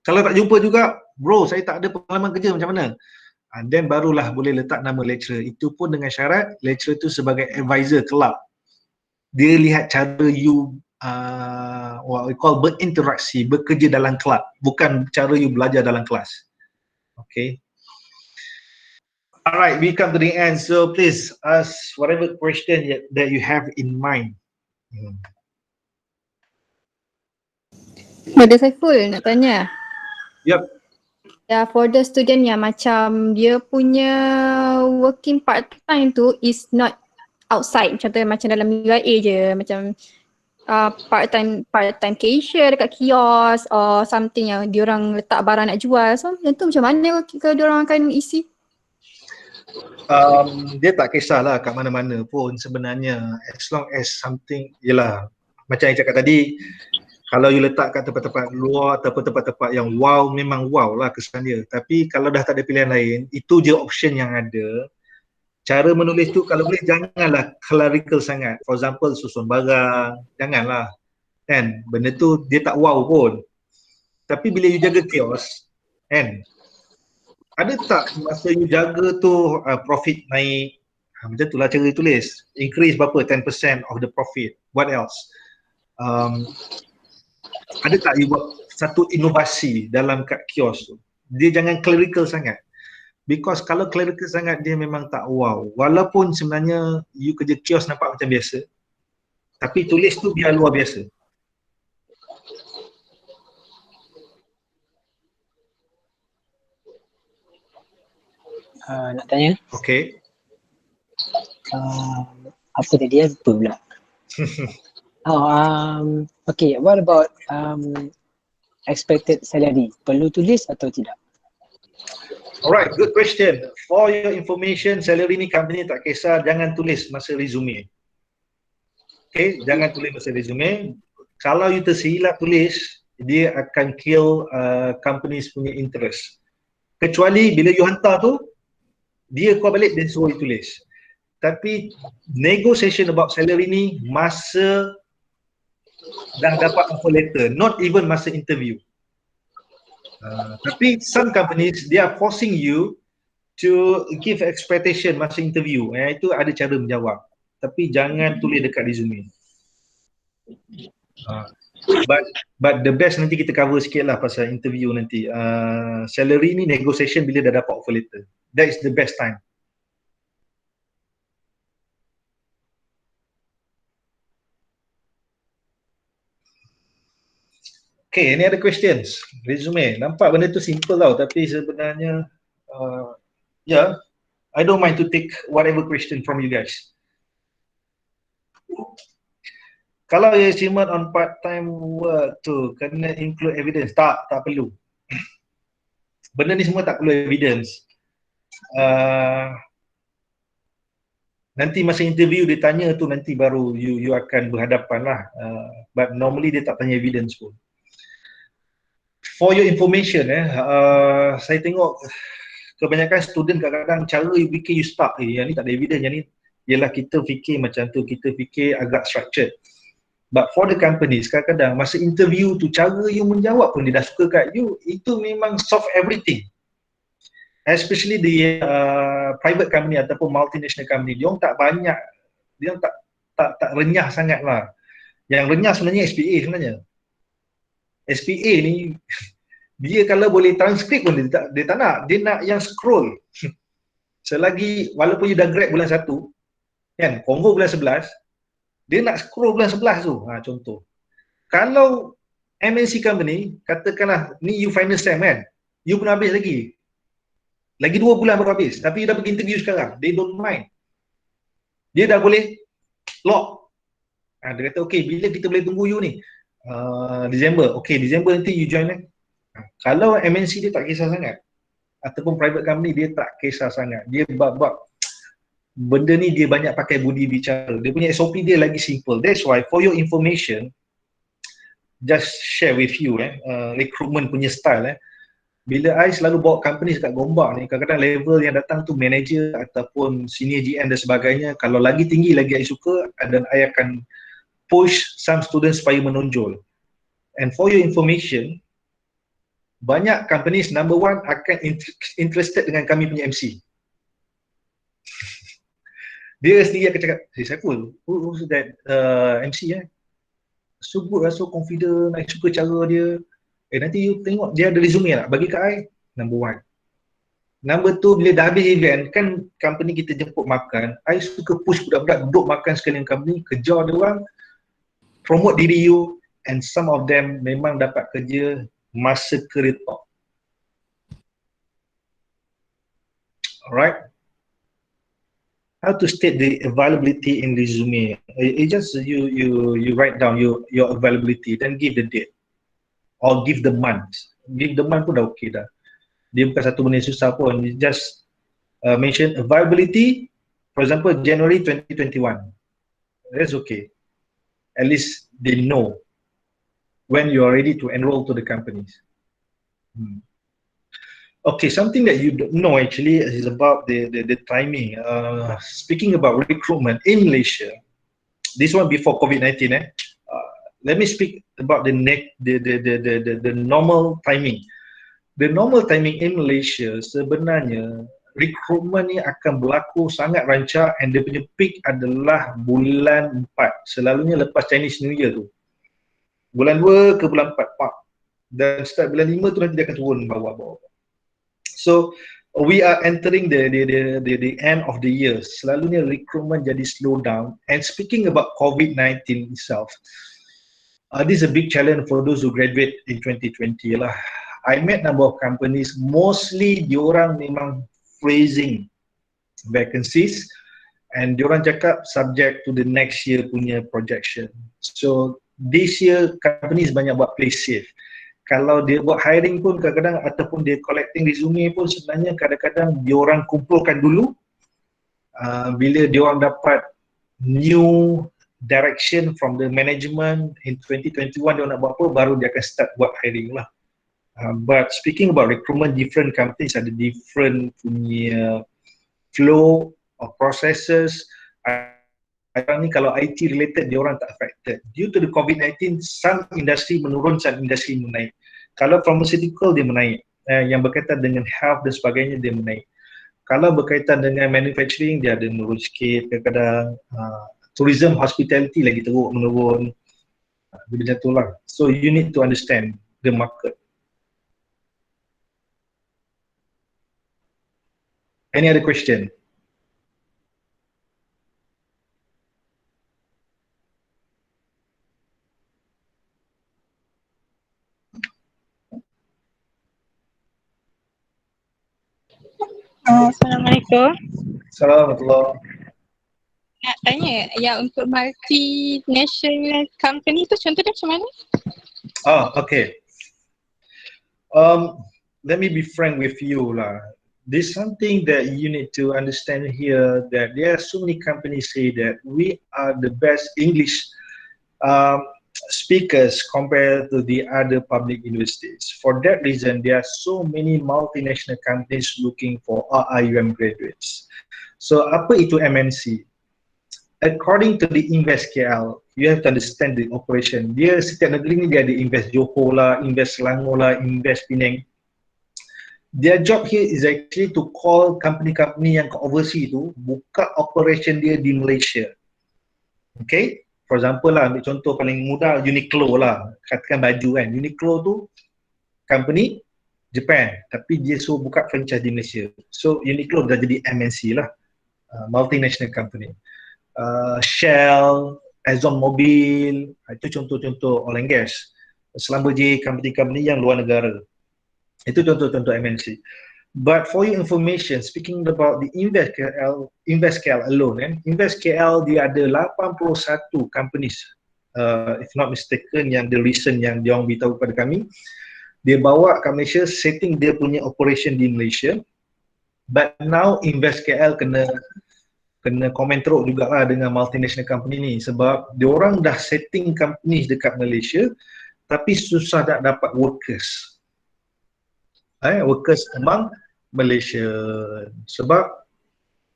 Kalau tak jumpa juga, bro saya tak ada pengalaman kerja macam mana? Then barulah boleh letak nama lecturer. Itu pun dengan syarat lecturer tu sebagai advisor kelab. Dia lihat cara you what we call berinteraksi, bekerja dalam kelab, bukan cara you belajar dalam kelas. Okay. Alright, we come to the end. So please ask whatever question that you have in mind. Brother Saiful nak tanya. Yep. Ya, for the student yang macam dia punya working part time tu is not outside, contohnya macam dalam UIA je, macam part time cashier dekat kios or something yang diorang letak barang nak jual. So yang tu macam mana kalau diorang akan isi? Dia tak kisahlah kat mana-mana pun sebenarnya, as long as something, yelah macam yang cakap tadi, kalau you letak kat tempat-tempat luar ataupun tempat-tempat yang wow, memang wow lah kesan dia. Tapi kalau dah tak ada pilihan lain, itu je option yang ada. Cara menulis tu kalau boleh janganlah clerical sangat. For example, susun barang, janganlah. Kan, benda tu dia tak wow pun. Tapi bila you jaga kios, kan, ada tak masa you jaga tu profit naik, macam tu lah cara tulis. Increase berapa, 10% of the profit. What else? Ada tak you buat satu inovasi dalam kat kios tu? Dia jangan clerical sangat. Because kalau clerical sangat dia memang tak wow. Walaupun sebenarnya you kerja kios nampak macam biasa, tapi tulis tu biar luar biasa. Nak tanya? Okay. Apa tadi ya? Lupa pula. Okay, what about expected salary? Perlu tulis atau tidak? Alright, good question. For your information, salary ni company tak kisah, jangan tulis masa resume. Okay, jangan tulis masa resume. Kalau you tersilap tulis, dia akan kill companies punya interest. Kecuali bila you hantar tu, dia call balik dan suruh you tulis. Tapi negotiation about salary ni masa dah dapat offer letter, not even masa interview. Tapi some companies they are forcing you to give expectation masa interview. Itu ada cara menjawab. Tapi jangan tulis dekat resume. But the best nanti kita cover sikit lah pasal interview nanti. Salary ni negotiation bila dah dapat offer letter. That is the best time. Okay, any other questions? Resume. Nampak benda tu simple tau, tapi sebenarnya yeah, I don't mind to take whatever question from you guys. Kalau achievement on part-time work tu kena include evidence, tak perlu. Benda ni semua tak perlu evidence. Nanti masa interview dia tanya tu, nanti baru you akan berhadapan lah. But normally dia tak tanya evidence pun. For your information, saya tengok kebanyakan student kadang-kadang cara you fikir you stuck, yang ni tak ada evidence, yang ni ialah kita fikir macam tu, kita fikir agak structured. But for the companies, kadang-kadang masa interview tu, cara you menjawab pun dia dah suka kat you, itu memang solve everything. Especially the private company ataupun multinational company, dia orang tak banyak, dia orang tak renyah sangat lah. Yang renyah sebenarnya SPA sebenarnya. SPA ni dia kalau boleh transkrip pun dia tak nak, dia nak yang scroll. Selagi walaupun you dah grad bulan 1 kan, convo bulan 11, dia nak scroll bulan 11 tu. Contoh. Kalau MNC company, katakanlah ni you final sem kan, you belum habis lagi. Lagi 2 bulan baru habis, tapi you dah pergi interview sekarang, they don't mind. Dia dah boleh lock. Dia kata, okay, bila kita boleh tunggu you ni? Disember. Okay, Disember nanti you join kan? Kalau MNC dia tak kisah sangat, ataupun private company dia tak kisah sangat, dia bab-bab benda ni dia banyak pakai budi bicara. Dia punya SOP dia lagi simple. That's why for your information, just share with you recruitment punya style bila I selalu bawa company dekat Gombak ni, kadang-kadang level yang datang tu manager ataupun senior GM dan sebagainya, kalau lagi tinggi lagi I suka, dan I akan push some students supaya menonjol. And for your information, banyak companies number one akan interested dengan kami punya MC. Dia sendiri akan cakap, hey Saiful, who's that MC so good, so confident, I suka cara dia. Nanti you tengok dia ada resume tak? Bagi kat I, number one. Number two, bila dah habis event, kan company kita jemput makan, I suka push budak-budak duduk makan sekalian company, kejar dia orang, promote diri you, and some of them memang dapat kerja masa career top. Alright? How to state the availability in resume? It just you write down your availability, then give the date or give the month. Give the month pun dah okay dah. Dia bukan satu benda susah pun. Just mention availability, for example January 2021. That's okay. At least they know when you are ready to enroll to the companies. Okay, something that you don't know actually is about the timing. Speaking about recruitment in Malaysia, this one before COVID-19. Let me speak about the normal timing. The normal timing in Malaysia sebenarnya recruitment ni akan berlaku sangat rancak, and dia punya peak adalah bulan 4. Selalunya lepas Chinese New Year tu. Bulan 2 ke bulan 4, pak. Dan start bulan 5 tu nanti dia akan turun bawah-bawah. So we are entering the end of the year. Selalunya recruitment jadi slow down. And speaking about COVID-19 itself, this is a big challenge for those who graduate in 2020 lah. I met number of companies, mostly diorang memang freezing vacancies, and diorang cakap subject to the next year punya projection. So this year companies banyak buat play safe. Kalau dia buat hiring pun kadang-kadang, ataupun dia collecting resume pun sebenarnya kadang-kadang diorang kumpulkan dulu. Bila diorang dapat new direction from the management in 2021 dia nak buat apa, baru dia akan start buat hiring lah. But speaking about recruitment, different companies ada different punya flow of processes. Sekarang ni kalau IT related dia orang tak affected. Due to the COVID-19, some industri menurun, some industri menaik. Kalau pharmaceutical dia menaik, yang berkaitan dengan health dan sebagainya dia menaik. Kalau berkaitan dengan manufacturing dia ada menurun sikit, kadang-kadang tourism, hospitality lagi teruk menurun. Macam tu lah. So you need to understand the market. Any other question? Assalamualaikum. Assalamualaikum. Nak tanya, yang untuk multinational company tu contohnya macam mana? Okay. Let me be frank with you lah. There's something that you need to understand here, that there are so many companies say that we are the best English speakers compared to the other public universities. For that reason, there are so many multinational companies looking for RIUM graduates. So apa itu MNC? According to the Invest KL, You have to understand the operation. Dia setiap negeri ni dia ada invest Johor lah, invest Selangor lah, invest Penang. Their job here is actually to call company-company yang ke overseas tu buka operation dia di Malaysia. Okay? For example lah, ambil contoh paling mudah Uniqlo lah. Katakan baju kan. Uniqlo tu company Japan, tapi dia suruh buka franchise di Malaysia. So Uniqlo dah jadi MNC lah, multinational company. Shell, ExxonMobil, itu contoh-contoh oil and gas. Schlumberger, company-company yang luar negara. Itu contoh-contoh MNC. But for your information, speaking about the Invest KL alone, Invest KL dia ada 81 companies, if not mistaken, yang the recent yang dia orang beritahu kepada kami. Dia bawa kat Malaysia, setting dia punya operation di Malaysia. But now Invest KL kena komen teruk jugalah dengan multinational company ni, sebab dia orang dah setting companies dekat Malaysia tapi susah nak dapat workers. Workers among Malaysia, sebab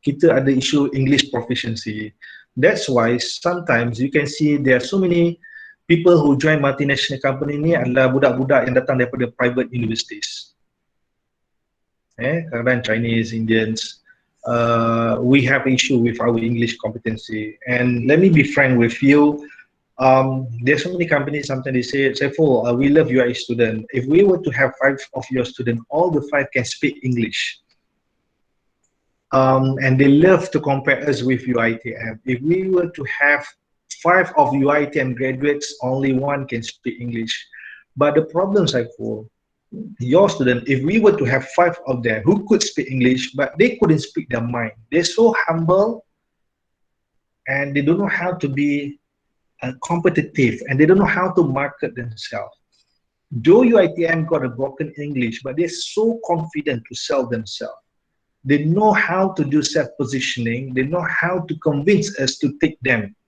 kita ada isu English proficiency. That's why sometimes you can see there are so many people who join multinational company ni adalah budak-budak yang datang daripada private universities. Kadang-kadang Chinese, Indians. We have issue with our English competency, and let me be frank with you. There's so many companies, sometimes they say, Saiful, we love UIA student. If we were to have 5 of your students, all the 5 can speak English. And they love to compare us with UiTM. If we were to have 5 of UiTM graduates, only 1 can speak English. But the problem, Saiful, your student, if we were to have 5 of them who could speak English, but they couldn't speak their mind. They're so humble and they don't know how to be competitive, and they don't know how to market themselves. Though UiTM got a broken English, but they're so confident to sell themselves. They know how to do self-positioning. They know how to convince us to take them.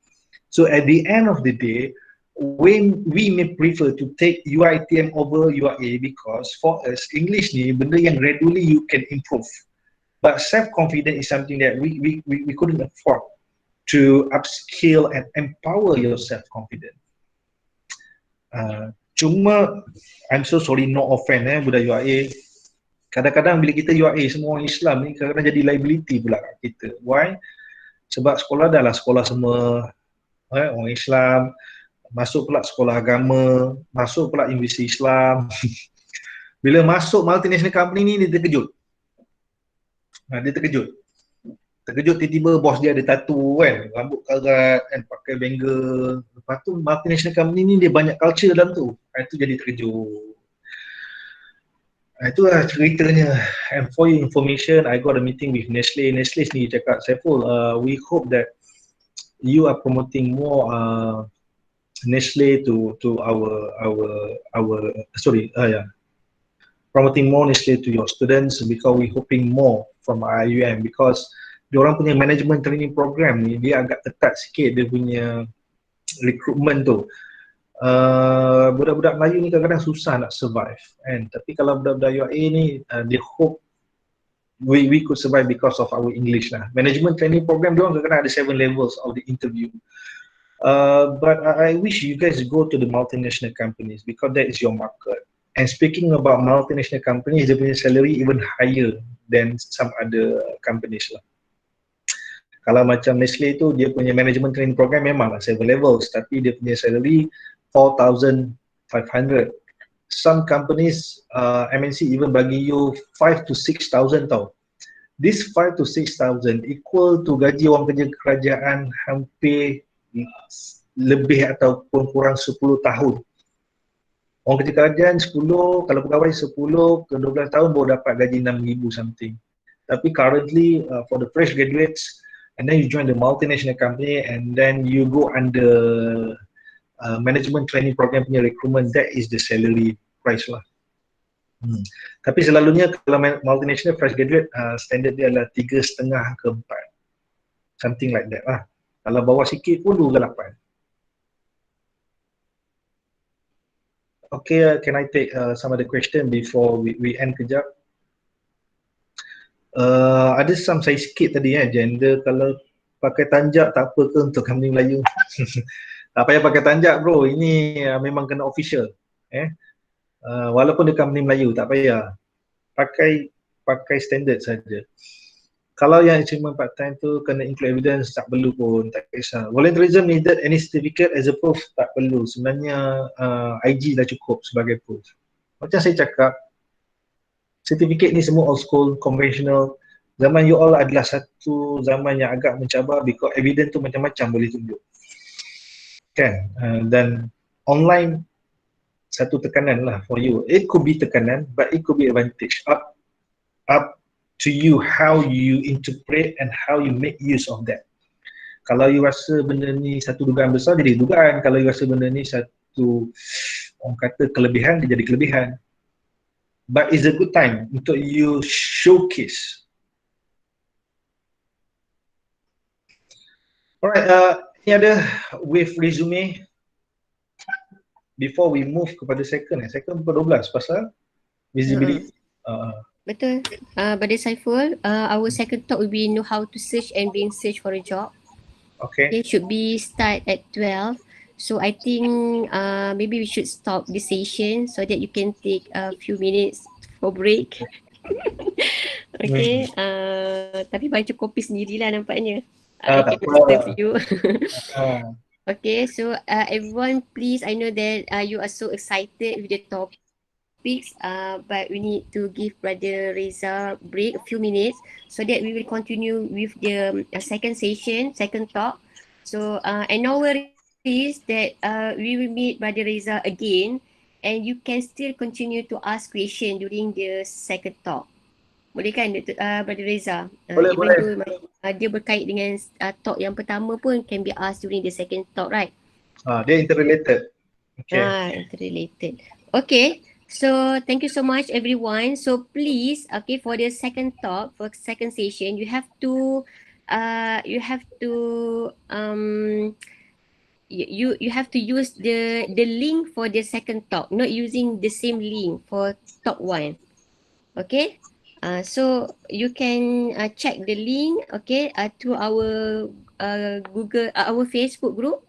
So at the end of the day, when we may prefer to take UiTM over UIA, because for us, English ni benda yang gradually you can improve. But self-confidence is something that we couldn't afford to upskill and empower your self-confidence. Cuma, I'm so sorry, no offense budak UIA. Kadang-kadang bila kita UIA, semua orang Islam ni kadang-kadang jadi liability pula kita. Why? Sebab sekolah dah lah sekolah semua orang Islam, masuk pula sekolah agama, masuk pula universiti Islam. Bila masuk multinational company ni, dia terkejut. Dia terkejut tiba-tiba bos dia ada tattoo kan, rambut karat kan, pakai bangle. Lepas tu multinational company ni dia banyak culture dalam tu. Itu jadi terkejut. Itulah ceritanya. And for your information, I got a meeting with Nestle. Nestle ni cakap, Saiful, we hope that you are promoting more Nestle to promoting more Nestle to your students, because we hoping more from IUM, because diorang punya management training program ni dia agak ketat sikit dia punya recruitment tu. Budak-budak Melayu ni kadang-kadang susah nak survive kan, tapi kalau budak-budak UIA ni they hope we could survive because of our English lah. Management training program diorang kadang-kadang ada 7 levels of the interview. But I wish you guys go to the multinational companies, because that is your market. And speaking about multinational companies, dia punya salary even higher than some other companies lah. Kalau macam Nestle tu, dia punya management training program memanglah 7 levels, tapi dia punya salary 4,500. Some companies, MNC even bagi you 5 to 6,000 tau. This 5 to 6,000 equal to gaji orang kerja kerajaan hampir lebih ataupun kurang 10 tahun. Orang kerja kerajaan 10, kalau pegawai 10 ke 12 tahun baru dapat gaji 6,000 something. Tapi currently for the fresh graduates, and then you join the multinational company, and then you go under management training program punya recruitment, that is the salary price lah. Tapi selalunya kalau multinational fresh graduate, standard dia adalah 3,5 ke 4, something like that lah. Kalau bawah sikit pun 2 ke 8. Okay, can I take some of the question before we end kejap? Ada some saya sikit tadi gender, kalau pakai tanjak tak apa ke untuk company Melayu? Tak payah pakai tanjak bro, ini memang kena official. Walaupun dia company Melayu, tak payah. Pakai standard saja. Kalau yang achievement part time tu kena include evidence, tak perlu pun, tak kisah. Volunteerism needed any certificate as a proof, tak perlu. Sebenarnya IG dah cukup sebagai proof. Macam saya cakap, certificate ni semua old school, conventional. Zaman you all adalah satu zaman yang agak mencabar because evidence tu macam-macam boleh tunjuk. Kan? Dan online satu tekanan lah for you. It could be tekanan, but it could be advantage. Up to you how you interpret and how you make use of that. Kalau you rasa benda ni satu dugaan besar, jadi dugaan. Kalau you rasa benda ni satu, orang kata kelebihan, dia jadi kelebihan. But it's a good time untuk you showcase. Alright, ini ada with resume. Before we move kepada second pukul 12 pasal visibility. Betul. Brother Saiful, our second talk will be know how to search and being search for a job. Okay. It should be start at 12. So I think maybe we should stop this session so that you can take a few minutes for break. Okay. Tapi baca kopi sendirilah nampaknya. I Tak cannot serve apa. you. Okay, so everyone please, I know that you are so excited with the topics, but we need to give Brother Reza break a few minutes so that we will continue with the second session, second talk. So and no worries that we will meet Brother Reza again and you can still continue to ask question during the second talk. Boleh kan Brother Reza? Boleh, Even boleh. though dia berkait dengan talk yang pertama pun can be asked during the second talk, right? Dia interrelated. Okay. Interrelated. Okay. So thank you so much everyone. So please, okay, for the second talk, for second session, you have to you have to use the link for the second talk, not using the same link for talk 1. Okay? So you can check the link, okay, through our Google, our Facebook group.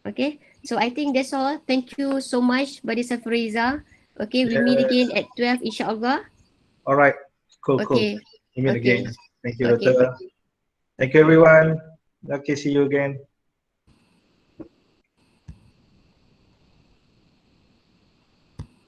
Okay, so I think that's all. Thank you so much, Brother Safriza. Okay, we meet again at 12, insyaAllah. Alright, cool. Okay. We meet Okay. again. Thank you, Okay. Doctor. Thank you, everyone. Okay, see you again.